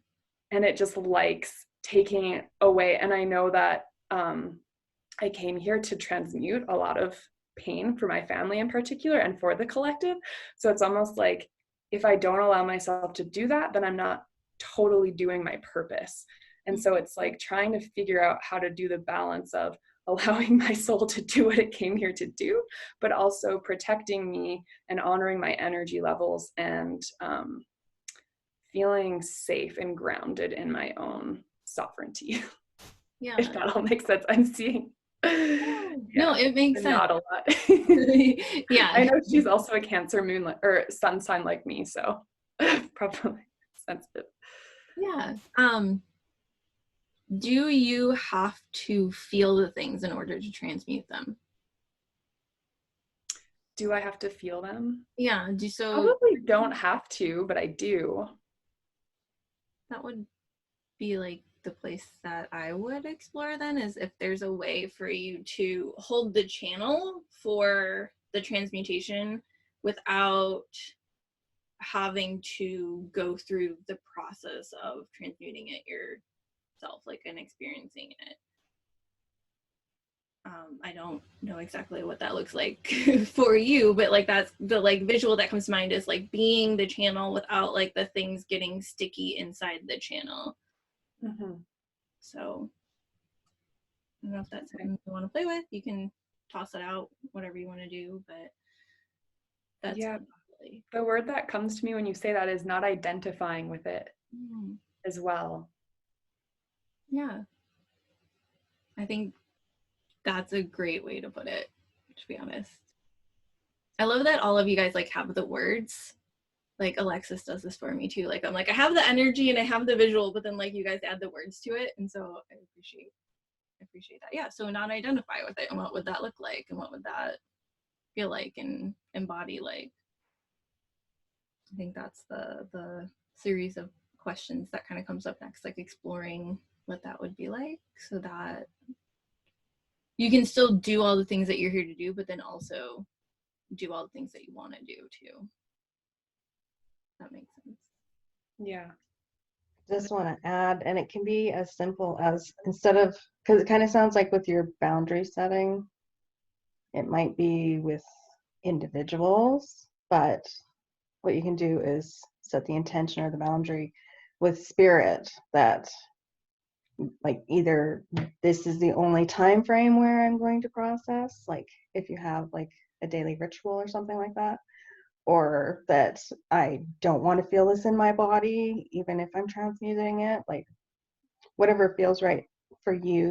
And it just likes taking it away. And I know that I came here to transmute a lot of pain for my family in particular and for the collective. So it's almost like if I don't allow myself to do that, then I'm not totally doing my purpose. And so it's like trying to figure out how to do the balance of allowing my soul to do what it came here to do, but also protecting me and honoring my energy levels and feeling safe and grounded in my own sovereignty. Yeah. If that all makes sense. I'm seeing. No, it makes sense. Not a lot. Yeah. I know she's also a Cancer moon or sun sign like me, so probably sensitive. Yeah. Do you have to feel the things in order to transmute them? Do I have to feel them? Yeah. Probably don't have to, but I do. That would be like the place that I would explore then, is if there's a way for you to hold the channel for the transmutation without having to go through the process of transmuting it yourself, like, and experiencing it. I don't know exactly what that looks like for you, but like that's the like visual that comes to mind, is like being the channel without like the things getting sticky inside the channel. Mm-hmm. So I don't know if that's something you want to play with. You can toss it out, whatever you want to do, but that's probably the word that comes to me when you say that is not identifying with it as well. Yeah. I think that's a great way to put it, to be honest. I love that all of you guys like have the words. Like Alexis does this for me too. Like I'm like, I have the energy and I have the visual, but then like you guys add the words to it. And so I appreciate that. Yeah. So not identify with it. And what would that look like? And what would that feel like and embody like? I think that's the series of questions that kind of comes up next, like exploring what that would be like, so that you can still do all the things that you're here to do, but then also do all the things that you want to do too. That makes sense. Yeah. Just want to add, and it can be as simple as, instead of, because it kind of sounds like with your boundary setting, it might be with individuals, but what you can do is set the intention or the boundary with spirit, that like either this is the only time frame where I'm going to process, like if you have like a daily ritual or something like that, or that I don't want to feel this in my body, even if I'm transmuting it, like whatever feels right for you.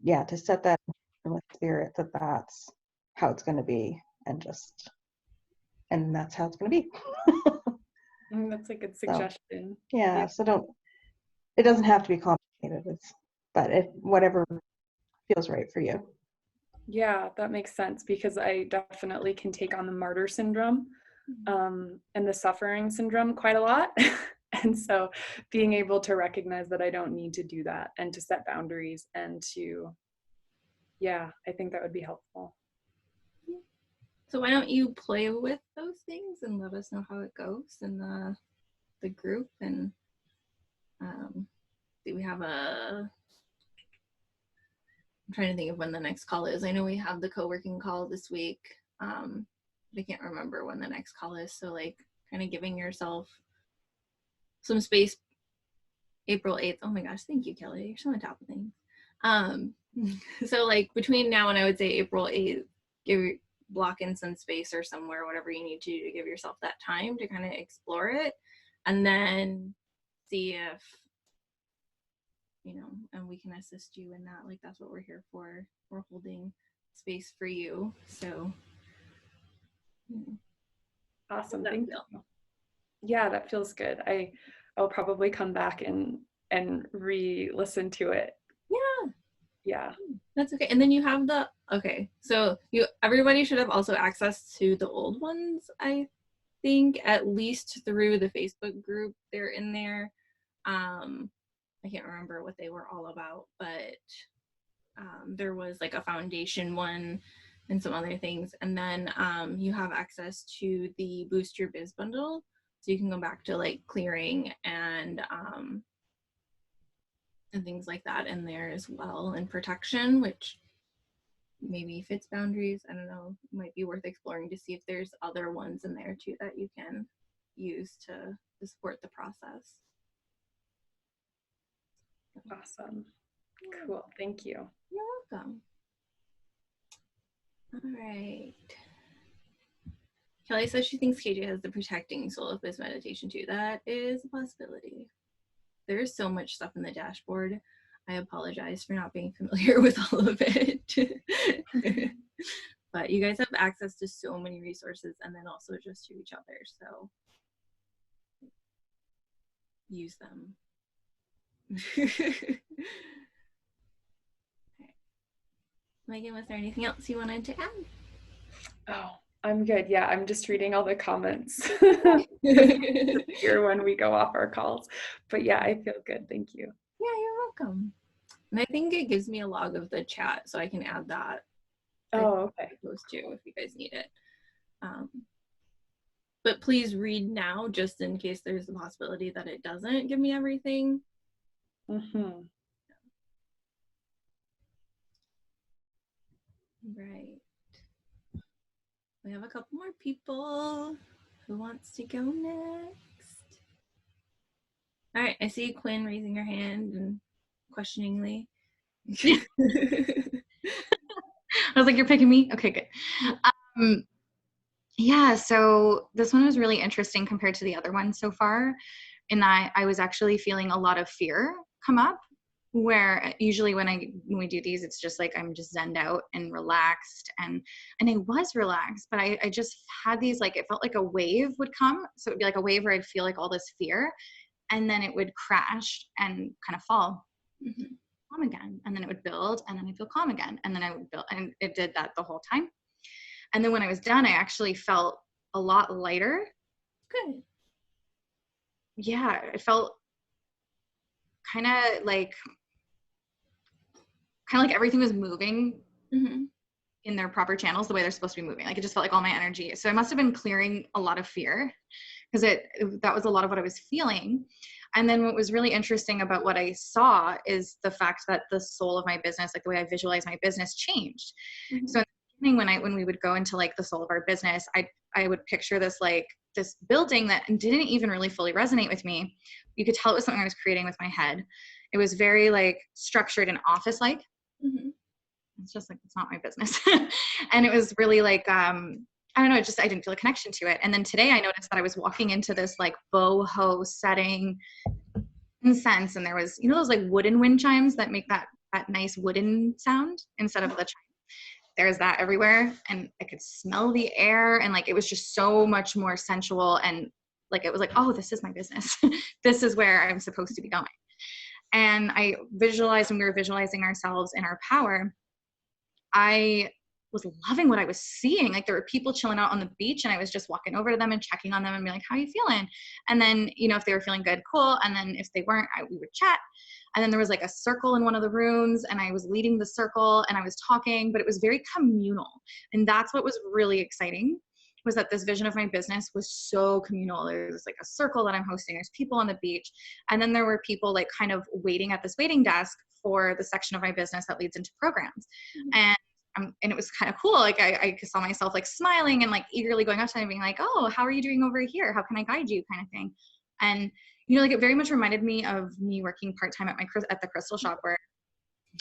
Yeah, to set that with spirit, that that's how it's going to be, and that's how it's going to be. That's a good So, suggestion. yeah, so it doesn't have to be complicated, but whatever feels right for you. Yeah, that makes sense, because I definitely can take on the martyr syndrome and the suffering syndrome quite a lot. And so being able to recognize that I don't need to do that, and to set boundaries, and to, yeah, I think that would be helpful. So why don't you play with those things and let us know how it goes in the group. And we have I'm trying to think of when the next call is. I know we have the co-working call this week. I can't remember when the next call is. So like kind of giving yourself some space. April 8th. Oh my gosh, thank you, Kelly. You're so on top of things. So like between now and I would say April 8th, block in some space or somewhere, whatever you need to give yourself that time to kind of explore it, and then see if, and we can assist you in that. Like that's what we're here for. We're holding space for you. So Awesome. Thank you. Yeah, that feels good. I'll probably come back and re-listen to it. Yeah. That's okay. And then you have so everybody should have also access to the old ones, I think, at least through the Facebook group. They're in there. I can't remember what they were all about, but there was like a foundation one and some other things. And then you have access to the Boost Your Biz bundle. So you can go back to like clearing and things like that in there as well, and protection, which maybe fits boundaries. I don't know, might be worth exploring to see if there's other ones in there too that you can use to support the process. Awesome. Cool. Thank you. You're welcome. All right. Kelly says she thinks KJ has the protecting soul of this meditation too. That is a possibility. There is so much stuff in the dashboard. I apologize for not being familiar with all of it. But you guys have access to so many resources, and then also just to each other. So use them. Okay. Megan, was there anything else you wanted to add? Oh, I'm good. Yeah, I'm just reading all the comments here when we go off our calls. But yeah, I feel good. Thank you. Yeah, you're welcome. And I think it gives me a log of the chat, so I can add that. Oh, okay. Those two, if you guys need it. But please read now, just in case there's the possibility that it doesn't give me everything. Mm-hmm. Right. We have a couple more people. Who wants to go next? All right, I see Quinn raising her hand and questioningly. I was like, you're picking me? Okay, good. Yeah, so this one was really interesting compared to the other one so far, in that I was actually feeling a lot of fear come up, where usually when we do these, it's just like I'm just zenned out and relaxed, and I was relaxed, but I just had these, like, it felt like a wave would come. So it would be like a wave where I'd feel like all this fear, and then it would crash and kind of fall. Mm-hmm. Calm again, and then it would build, and then I'd feel calm again, and then I would build, and it did that the whole time. And then when I was done, I actually felt a lot lighter. Good. Yeah, it felt kind of like everything was moving in their proper channels the way they're supposed to be moving. Like it just felt like all my energy. So I must have been clearing a lot of fear because that was a lot of what I was feeling. And then what was really interesting about what I saw is the fact that the soul of my business, like the way I visualize my business, changed. So in the beginning, when we would go into like the soul of our business, I would picture this like this building that didn't even really fully resonate with me. You could tell it was something I was creating with my head. It was very like structured and office-like. It's just like, it's not my business. And it was really like, I don't know, I didn't feel a connection to it. And then today I noticed that I was walking into this like boho setting incense, and there was, you know, those like wooden wind chimes that make that nice wooden sound instead of the chime. There's that everywhere, and I could smell the air, and like it was just so much more sensual, and like it was like, oh, this is my business. This is where I'm supposed to be going. And I visualized, when we were visualizing ourselves in our power, I was loving what I was seeing. Like there were people chilling out on the beach, and I was just walking over to them and checking on them and being like, how are you feeling? And then, you know, if they were feeling good, cool. And then if they weren't, we would chat. And then there was like a circle in one of the rooms, and I was leading the circle and I was talking, but it was very communal. And that's what was really exciting, was that this vision of my business was so communal. There's like a circle that I'm hosting. There's people on the beach. And then there were people like kind of waiting at this waiting desk for the section of my business that leads into programs. And it was kind of cool. Like I saw myself like smiling and like eagerly going up to them and being like, oh, how are you doing over here? How can I guide you, kind of thing. And, you know, like it very much reminded me of me working part-time at the crystal shop, where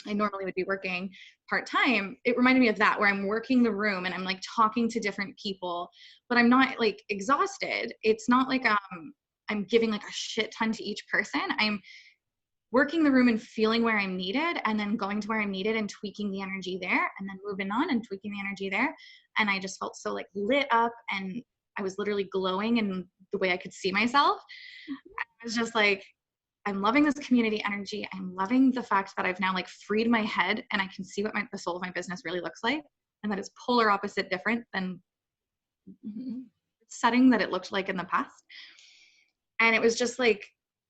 I normally would be working part-time. It reminded me of that, where I'm working the room and I'm like talking to different people, but I'm not like exhausted. It's not like I'm giving like a shit ton to each person. I'm working the room and feeling where I'm needed, and then going to where I'm needed and tweaking the energy there, and then moving on and tweaking the energy there. And I just felt so like lit up, and I was literally glowing in the way I could see myself. I was just like, I'm loving this community energy. I'm loving the fact that I've now like freed my head, and I can see what the soul of my business really looks like, and that it's polar opposite different than setting that it looked like in the past. And it was just like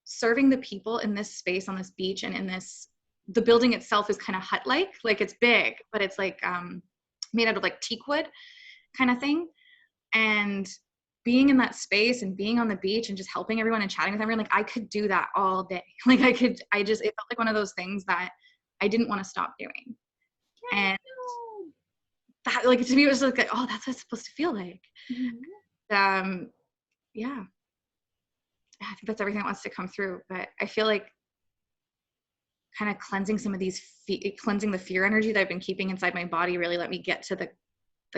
serving the people in this space on this beach, and in this, the building itself is kind of hut-like, like it's big, but it's like made out of like teak wood kind of thing. And being in that space and being on the beach and just helping everyone and chatting with everyone, like I could do that all day. Like it felt like one of those things that I didn't want to stop doing. And that, like, to me, it was like, oh, that's what it's supposed to feel like. Yeah. I think that's everything that wants to come through. But I feel like kind of cleansing some of these, cleansing the fear energy that I've been keeping inside my body really let me get to the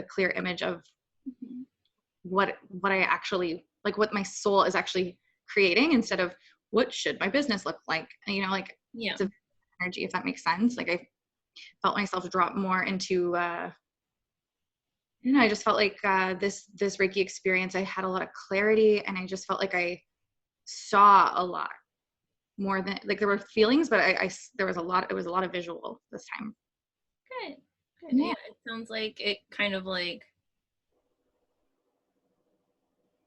clear image of what I actually, like what my soul is actually creating, instead of what should my business look like. And, you know, like, it's a energy, if that makes sense. Like I felt myself drop more into, you know, I just felt like this Reiki experience, I had a lot of clarity, and I just felt like I saw a lot more than, like, there were feelings, but there was a lot, it was a lot of visual this time. Good. Yeah, it sounds like it kind of like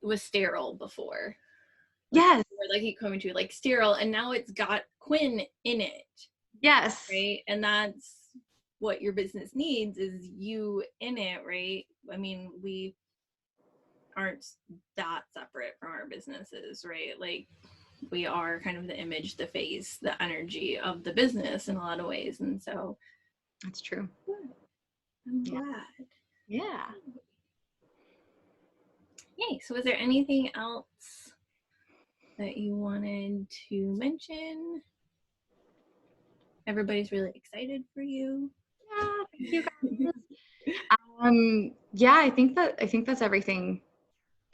was sterile before. Yes. Like you coming to like sterile, and now it's got Quinn in it. Yes. Right. And that's what your business needs, is you in it, right? I mean, we aren't that separate from our businesses, right? Like we are kind of the image, the face, the energy of the business in a lot of ways. And so that's true. I'm glad. Yeah. Yay. So was there anything else that you wanted to mention? Everybody's really excited for you. Yeah, thank you guys. Yeah, I think that's everything.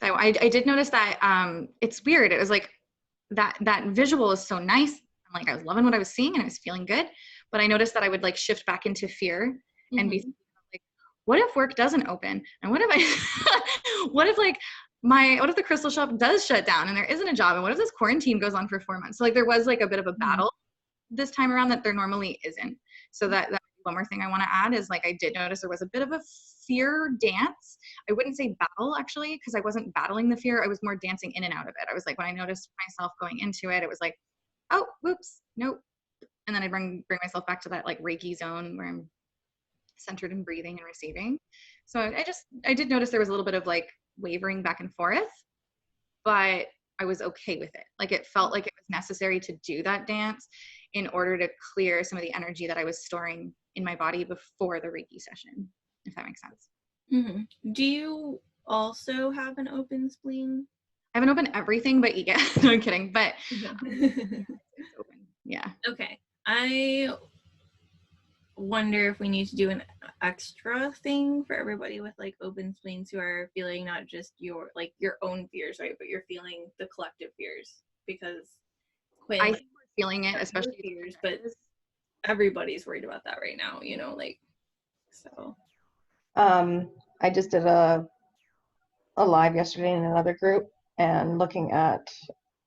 I did notice that it's weird. It was like that visual is so nice. I'm like, I was loving what I was seeing and I was feeling good, but I noticed that I would like shift back into fear and be like, what if work doesn't open? And what if what if the crystal shop does shut down and there isn't a job? And what if this quarantine goes on for 4 months? So like there was like a bit of a battle this time around that there normally isn't. So that one more thing I want to add is, like, I did notice there was a bit of a fear dance. I wouldn't say battle, actually, because I wasn't battling the fear. I was more dancing in and out of it. I was like, when I noticed myself going into it, it was like oh, whoops, nope. And then I bring myself back to that like Reiki zone where I'm centered in breathing and receiving. So I did notice there was a little bit of like wavering back and forth, but I was okay with it. Like it felt like it was necessary to do that dance in order to clear some of the energy that I was storing in my body before the Reiki session, if that makes sense. Mm-hmm. Do you also have an open spleen? I haven't opened everything, but yeah, no, I'm kidding. But it's open. Yeah. Okay. I wonder if we need to do an extra thing for everybody with like open spleens who are feeling not just your own fears, right, but you're feeling the collective fears, because Quinn, I think we're feeling it, especially fears, but everybody's worried about that right now, you know, like, so. I just did a live yesterday in another group and looking at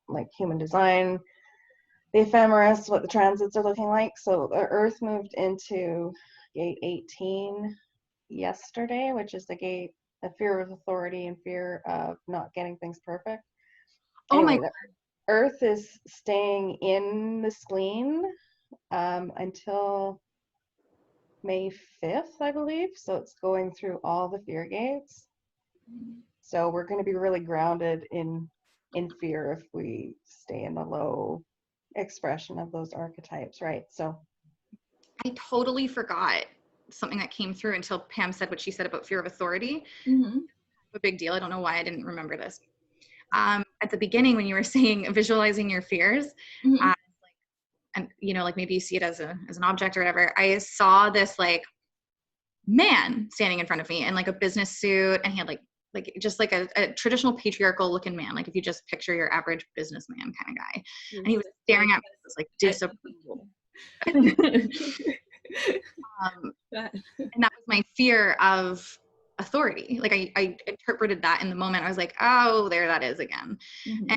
like human design, the ephemeris, what the transits are looking like. So the Earth moved into gate 18 yesterday, which is the gate of fear of authority and fear of not getting things perfect. Oh Anyway, my the Earth is staying in the spleen until May 5th, I believe. So it's going through all the fear gates. So we're going to be really grounded in fear if we stay in the low expression of those archetypes, right? So I totally forgot something that came through until Pam said what she said about fear of authority. Mm-hmm. A big deal. I don't know why I didn't remember this. At the beginning, when you were saying visualizing your fears, Mm-hmm. and you know, like maybe you see it as an object or whatever. I saw this like man standing in front of me in like a business suit, and he had like just like a traditional patriarchal looking man, like if you just picture your average businessman kind of guy, and he was staring at me with this like disapproval. And that was my fear of authority. Like I interpreted that in the moment. I was like, oh, there that is again. Mm-hmm.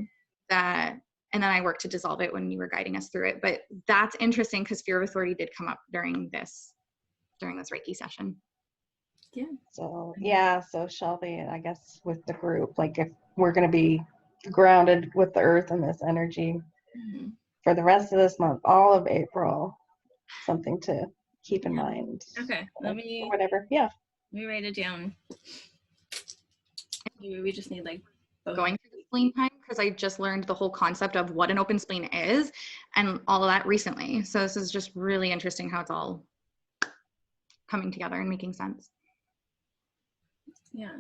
And then I worked to dissolve it when you were guiding us through it. But that's interesting because fear of authority did come up during this Reiki session. Yeah. So yeah, so Shelby, I guess with the group, like if we're going to be grounded with the earth and this energy Mm-hmm. for the rest of this month, all of April, something to keep in mind. Okay, or whatever. Yeah. Let me write it down. Maybe we just need like going through the spleen time, because I just learned the whole concept of what an open spleen is and all of that recently. So this is just really interesting how it's all coming together and making sense. Yeah.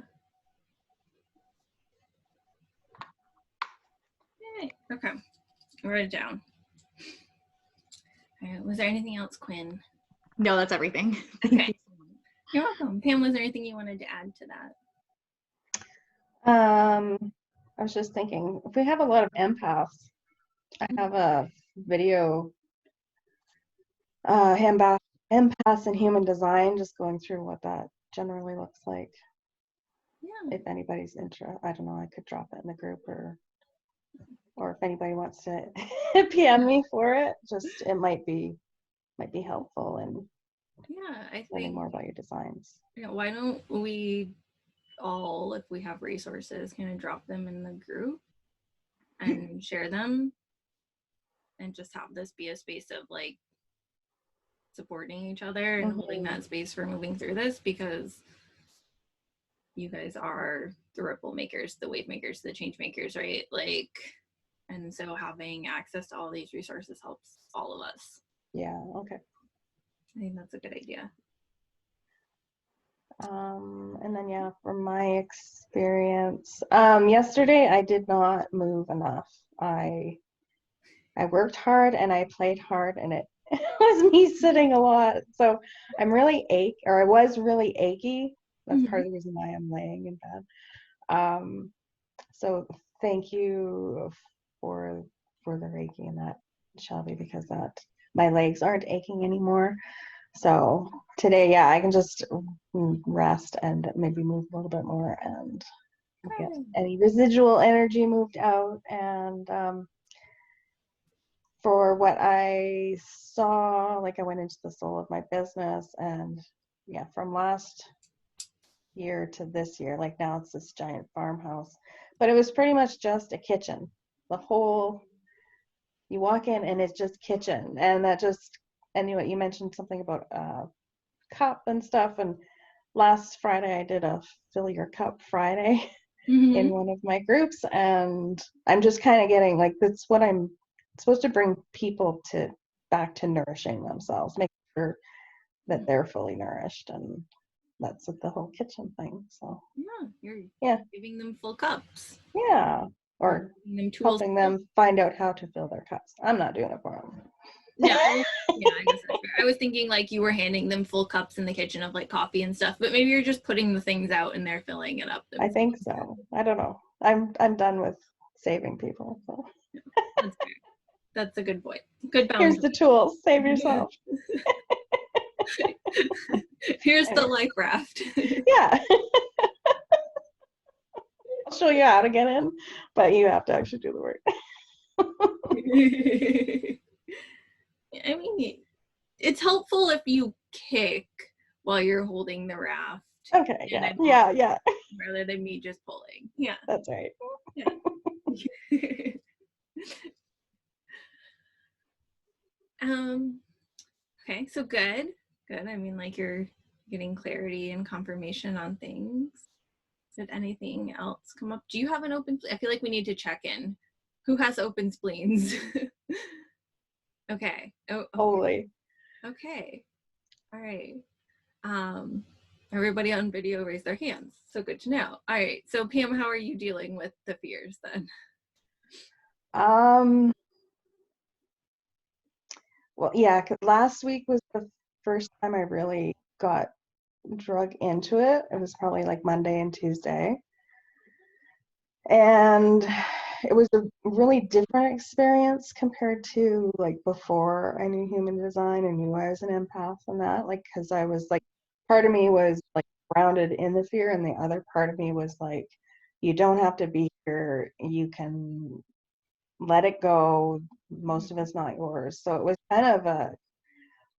Yay. Okay. Write it down. All right. Was there anything else, Quinn? No, that's everything. Okay. You're welcome. Pam, was there anything you wanted to add to that? I was just thinking, if we have a lot of empaths, I have a video, empaths and human design, just going through what that generally looks like. Yeah. If anybody's interested, I don't know, I could drop it in the group, or if anybody wants to PM me for it, just it might be helpful in learning more about your designs. Yeah, why don't we all, if we have resources, kind of drop them in the group and share them, and just have this be a space of like supporting each other and holding that space for moving through this, because you guys are the ripple makers, the wave makers, the change makers, right? Like, and so having access to all these resources helps all of us. Yeah, okay. I think that's a good idea. And then yeah, from my experience, yesterday I did not move enough. I worked hard and I played hard, and it was me sitting a lot. So I was really achy. That's part of the reason why I'm laying in bed. So thank you for the Reiki and that, Shelby, because my legs aren't aching anymore. So today, yeah, I can just rest and maybe move a little bit more and get any residual energy moved out. And for what I saw, like I went into the soul of my business, and yeah, from last year to this year, like now it's this giant farmhouse, but it was pretty much just a kitchen. The whole you walk in and it's just kitchen, and that just, and you mentioned something about cup and stuff, and last Friday I did a fill your cup Friday in one of my groups, and I'm just kind of getting like, that's what I'm supposed to bring people to, back to nourishing themselves, make sure that they're fully nourished, and that's with the whole kitchen thing. So you're giving them full cups. Yeah, or giving them tools, helping them find out how to fill their cups. I'm not doing it for them. Yeah, I guess that's fair. I was thinking like you were handing them full cups in the kitchen of like coffee and stuff, but maybe you're just putting the things out and they're filling it up themselves. I think so. I don't know. I'm done with saving people. So. That's fair. That's a good point. Good boundary. Here's the tools. Save yourself. Here's the life raft. Yeah. I'll show you how to get in, but you have to actually do the work. I mean, it's helpful if you kick while you're holding the raft. Okay, yeah. Rather than me just pulling. Yeah. That's right. Yeah. Okay, so good. I mean, like you're getting clarity and confirmation on things. Did anything else come up? Do you have an open? I feel like we need to check in. Who has open spleens? Okay. Oh, Holy. Okay. All right. Everybody on video raised their hands. So good to know. All right. So Pam, how are you dealing with the fears then? Well, yeah, 'cause last week was the first time I really got drug into it. It was probably like Monday and Tuesday. And it was a really different experience compared to like before I knew human design and knew I was an empath and that, like, because I was like, part of me was like grounded in the fear, and the other part of me was like, you don't have to be here, you can let it go, most of it's not yours. So it was kind of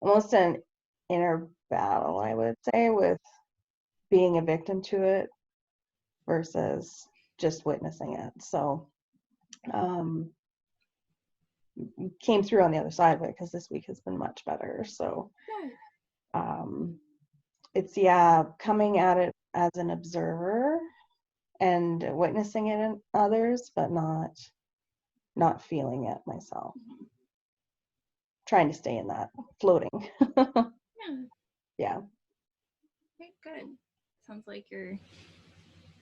almost an inner battle, I would say, with being a victim to it versus just witnessing it. So came through on the other side of it, because this week has been much better. So it's coming at it as an observer and witnessing it in others, but not feeling it myself. Trying to stay in that floating. Yeah. Okay, good. Sounds like you're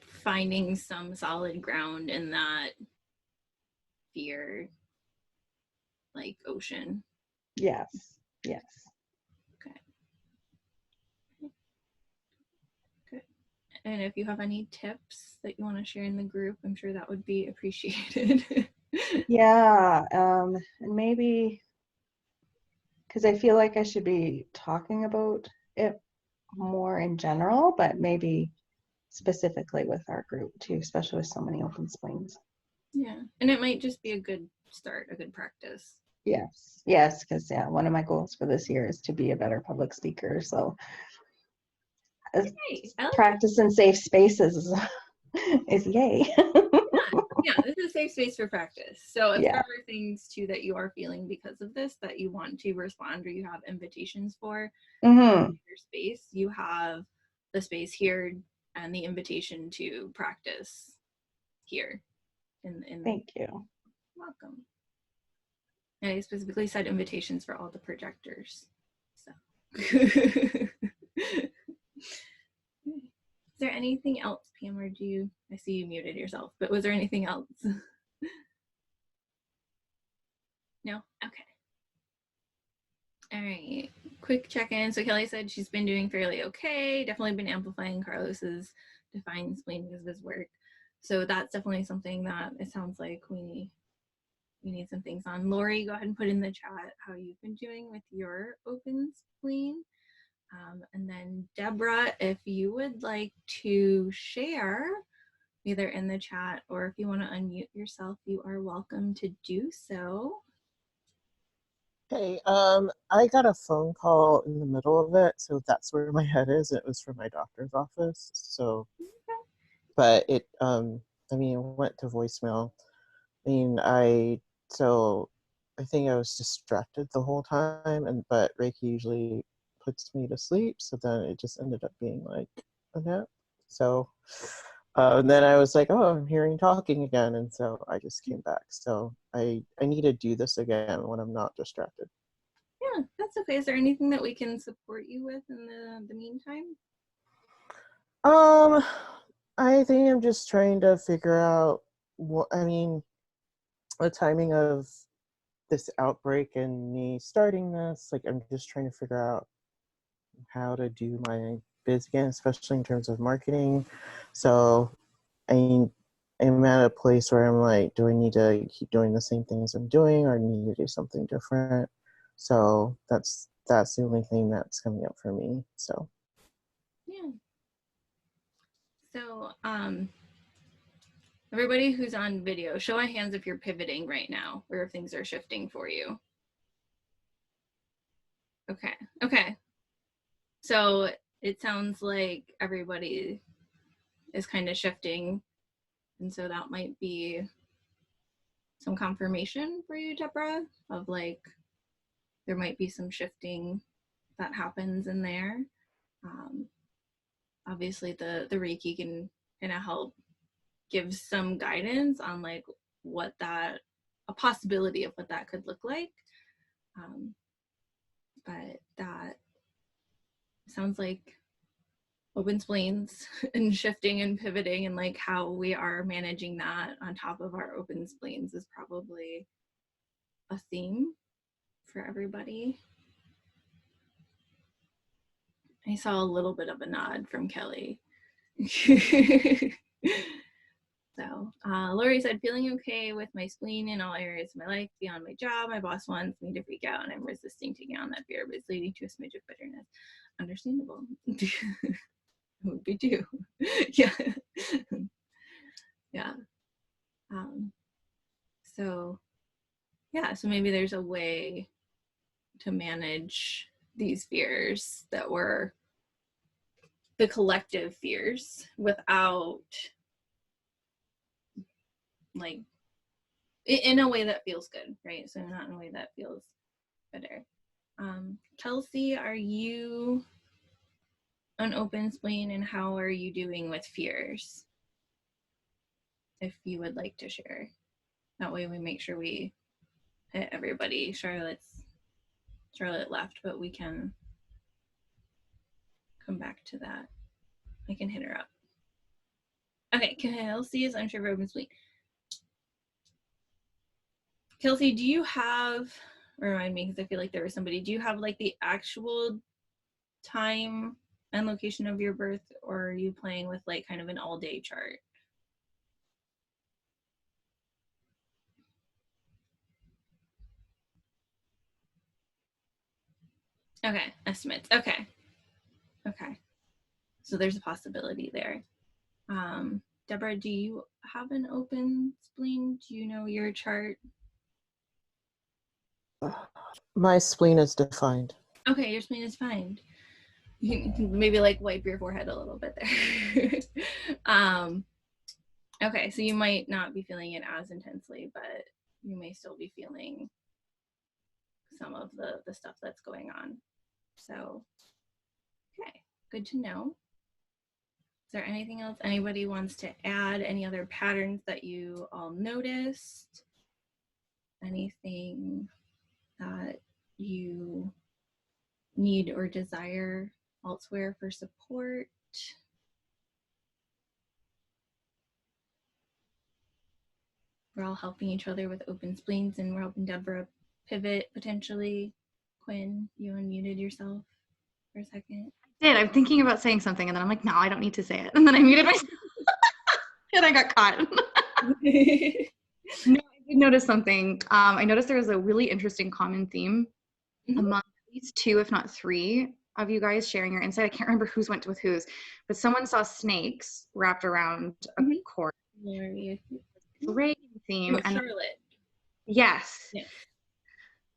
finding some solid ground in that fear, like ocean. Yes. Okay. Good. And if you have any tips that you want to share in the group, I'm sure that would be appreciated. Yeah. And maybe, because I feel like I should be talking about it more in general, but maybe specifically with our group too, especially with so many open spleens. Yeah, and it might just be a good start, a good practice. Yes, because one of my goals for this year is to be a better public speaker. So practice in safe spaces is yay. Yeah, this is a safe space for practice. So if there are things too that you are feeling because of this that you want to respond or you have invitations for your space, you have the space here and the invitation to practice here. Thank you. Welcome. And I specifically said invitations for all the projectors. So is there anything else, Pam, or I see you muted yourself, but was there anything else? No? Okay. All right, quick check-in. So Kelly said she's been doing fairly okay, definitely been amplifying Carlos's defined spleen because of his work. So that's definitely something that it sounds like we need some things on. Lori, go ahead and put in the chat how you've been doing with your open spleen. And then Deborah, if you would like to share either in the chat or if you want to unmute yourself, you are welcome to do so. Hey, I got a phone call in the middle of it, so that's where my head is. It was from my doctor's office, so, but it, I mean, it went to voicemail. I mean, I think I was distracted the whole time, but Reiki usually puts me to sleep, so then it just ended up being like a nap. So and then I was like, oh, I'm hearing talking again, and so I just came back. So I need to do this again when I'm not distracted. Yeah, that's okay. Is there anything that we can support you with in the meantime? I think I'm just trying to figure out the timing of this outbreak and me starting this. Like, I'm just trying to figure out how to do my biz again, especially in terms of marketing. So I'm at a place where I'm like, do I need to keep doing the same things I'm doing, or need to do something different? So that's the only thing that's coming up for me. So Yeah. So everybody who's on video, show of hands if you're pivoting right now or if things are shifting for you. Okay. So it sounds like everybody is kind of shifting, and so that might be some confirmation for you, Deborah, of like there might be some shifting that happens in there. Obviously the Reiki can kind of help give some guidance on like a possibility of what that could look like. But that sounds like open spleens and shifting and pivoting, and like how we are managing that on top of our open spleens is probably a theme for everybody. I saw a little bit of a nod from Kelly. So Lori said, feeling okay with my spleen in all areas of my life beyond my job. My boss wants me to freak out and I'm resisting taking on that fear, but it's leading to a smidge of bitterness. Understandable. Would be too. Yeah. Yeah. So maybe there's a way to manage these fears that were the collective fears without like in a way that feels good, right? So not in a way that feels better. Kelsey, are you an open spleen, and how are you doing with fears? If you would like to share. That way we make sure we hit everybody. Charlotte left, but we can come back to that. I can hit her up. Okay, Kelsey is unsure of open spleen. Kelsey, do you have, remind me because I feel like there was somebody, do you have like the actual time and location of your birth, or are you playing with like kind of an all-day chart? Okay, estimates. Okay. So there's a possibility there. Deborah, do you have an open spleen? Do you know your chart? my spleen is defined. Okay, your spleen is fine. You can maybe like wipe your forehead a little bit there. Okay, so you might not be feeling it as intensely, but you may still be feeling some of the stuff that's going on. So, okay, good to know. Is there anything else anybody wants to add? Any other patterns that you all noticed? Anything that you need or desire elsewhere for support? We're all helping each other with open spleens, and we're helping Deborah pivot potentially. Quinn, you unmuted yourself for a second. I'm thinking about saying something, and then I'm like, no, I don't need to say it. And then I muted myself. And I got caught. No, I did notice something. I noticed there was a really interesting common theme among at least 2, if not 3 of you guys sharing your insight. I can't remember whose went with whose, but someone saw snakes wrapped around a cord. Reiki theme. Oh, and Charlotte. Yes.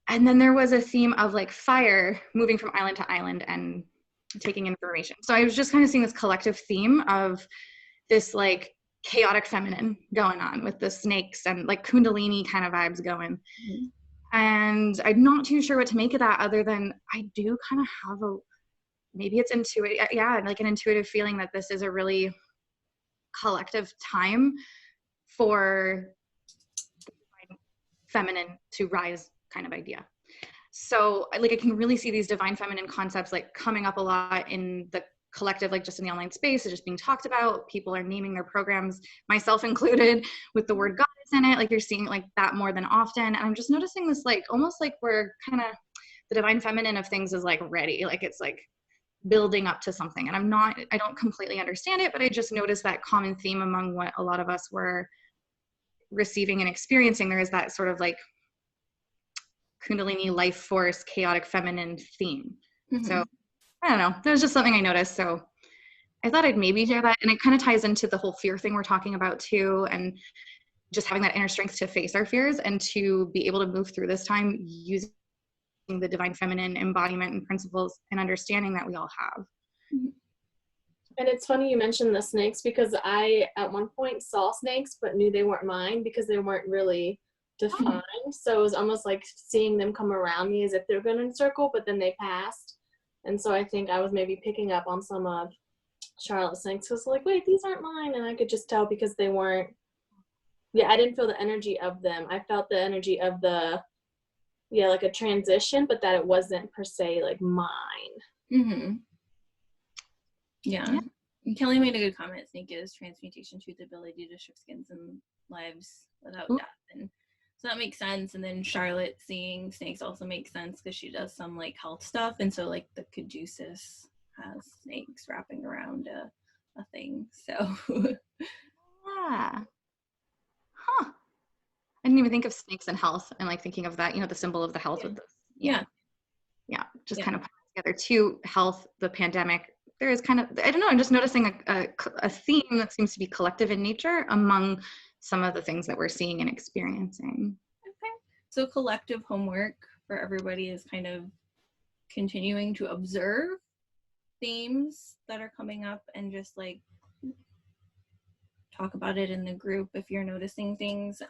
And then there was a theme of like fire moving from island to island and taking information. So I was just kind of seeing this collective theme of this like chaotic feminine going on with the snakes and like Kundalini kind of vibes going. And I'm not too sure what to make of that, other than I do kind of have maybe it's intuitive, yeah, like an intuitive feeling that this is a really collective time for feminine to rise kind of idea. So like I can really see these divine feminine concepts like coming up a lot in the collective, like just in the online space, it's just being talked about. People are naming their programs, myself included, with the word goddess in it. Like you're seeing like that more than often. And I'm just noticing this, like almost like we're kind of, the divine feminine of things is like ready, like it's like building up to something. And I don't completely understand it, but I just noticed that common theme among what a lot of us were receiving and experiencing. There is that sort of like Kundalini life force, chaotic feminine theme. Mm-hmm. So I don't know, there's just something I noticed. So I thought I'd maybe share that. And it kind of ties into the whole fear thing we're talking about too. And just having that inner strength to face our fears and to be able to move through this time using the divine feminine embodiment and principles and understanding that we all have. And it's funny you mentioned the snakes, because I at one point saw snakes but knew they weren't mine because they weren't really defined. So it was almost like seeing them come around me as if they're going in a circle, but then they passed. And so I think I was maybe picking up on some of Charlotte's snakes. So it's like, wait, these aren't mine. And I could just tell because they weren't, I didn't feel the energy of them. I felt the energy of like a transition, but that it wasn't per se like mine. Mm-hmm. Yeah. Kelly made a good comment. Snake is transmutation to the ability to shift skins and lives without death. And so that makes sense. And then Charlotte seeing snakes also makes sense because she does some like health stuff. And so like the caduceus has snakes wrapping around a thing. So yeah. Huh. I didn't even think of snakes and health and like thinking of that, the symbol of the health with this. Yeah. Just kind of put together too, health, the pandemic. There is kind of, I don't know, I'm just noticing a theme that seems to be collective in nature among some of the things that we're seeing and experiencing. Okay. So collective homework for everybody is kind of continuing to observe themes that are coming up and just like talk about it in the group if you're noticing things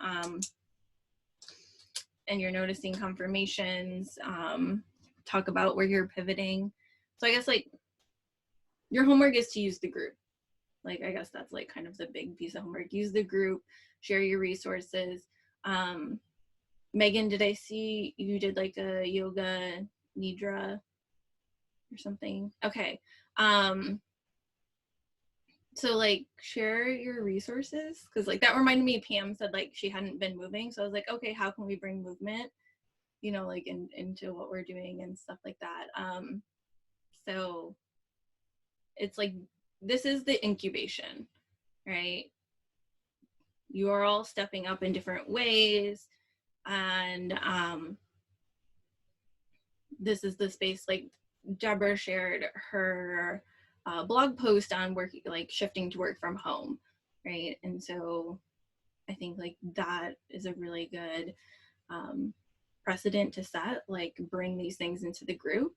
and you're noticing confirmations, talk about where you're pivoting. So I guess like your homework is to use the group. Like, I guess that's like kind of the big piece of homework. Use the group, share your resources. Megan, did I see you did like a yoga nidra or something? Okay. So like share your resources, because like that reminded me, Pam said like she hadn't been moving. So I was like, okay, how can we bring movement, like into what we're doing and stuff like that. So it's like, this is the incubation, right? You are all stepping up in different ways. And this is the space, like Deborah shared her blog post on work, like shifting to work from home, right? And so I think like that is a really good precedent to set, like bring these things into the group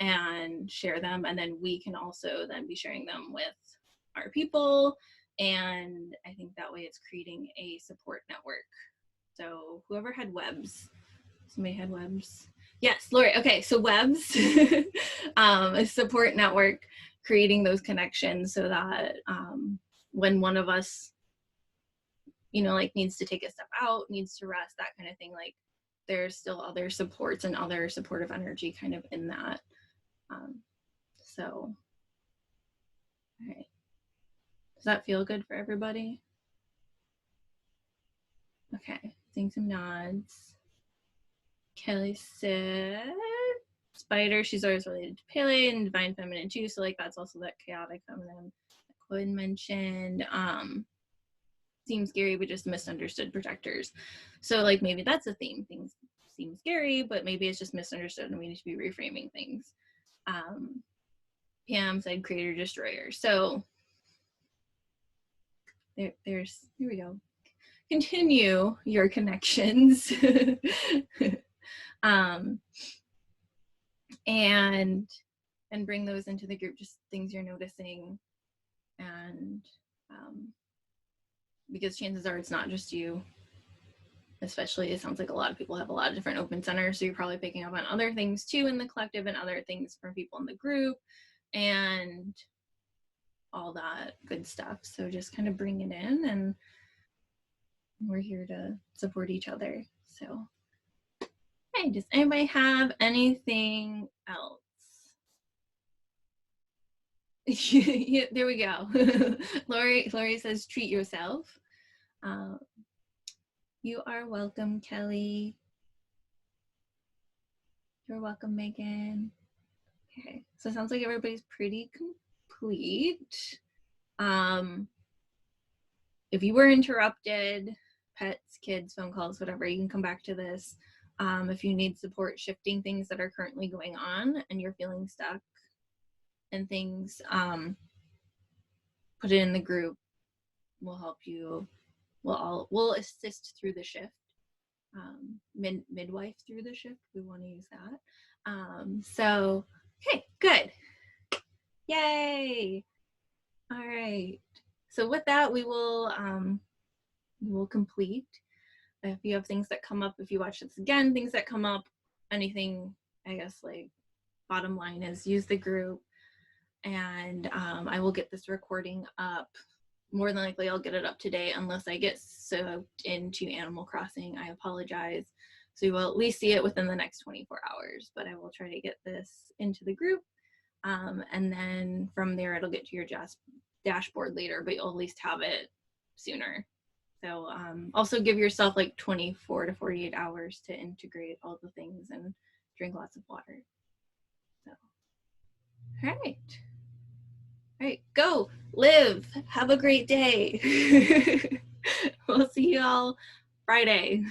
and share them, and then we can also then be sharing them with our people. And I think that way it's creating a support network. So whoever had webs, somebody had webs. Yes, Lori. Okay, so webs, a support network, creating those connections so that when one of us, like needs to take a step out, needs to rest, that kind of thing, like there's still other supports and other supportive energy kind of in that. So, all right. Does that feel good for everybody? Okay, seeing some nods. Kelly said, Spider, she's always related to Pele and Divine Feminine too, so like that's also that chaotic feminine that Quinn mentioned. Seems scary, but just misunderstood protectors. So like maybe that's a theme. Things seem scary, but maybe it's just misunderstood and we need to be reframing things. Pam said creator destroyer. So here we go. Continue your connections. And bring those into the group, just things you're noticing. And because chances are it's not just you. especially it sounds like a lot of people have a lot of different open centers, so you're probably picking up on other things too in the collective and other things from people in the group and all that good stuff. So just kind of bring it in, and we're here to support each other. So, hey, does anybody have anything else? Yeah, there we go. Lori says, treat yourself. You are welcome, Kelly. You're welcome, Megan. Okay, so it sounds like everybody's pretty complete. If you were interrupted, pets, kids, phone calls, whatever, you can come back to this. If you need support shifting things that are currently going on and you're feeling stuck and things, put it in the group. We'll help you. We'll assist through the shift. Midwife through the shift. We want to use that. So, okay, good. Yay. All right. So with that, we will complete. If you have things that come up, if you watch this again, things that come up, anything, I guess, like, bottom line is use the group, and I will get this recording up. More than likely I'll get it up today unless I get soaked into Animal Crossing. I apologize. So you will at least see it within the next 24 hours, but I will try to get this into the group. And then from there it'll get to your dashboard later, but you'll at least have it sooner. So also give yourself like 24 to 48 hours to integrate all the things and drink lots of water. So, all right. All right, go, live, have a great day. We'll see you all Friday.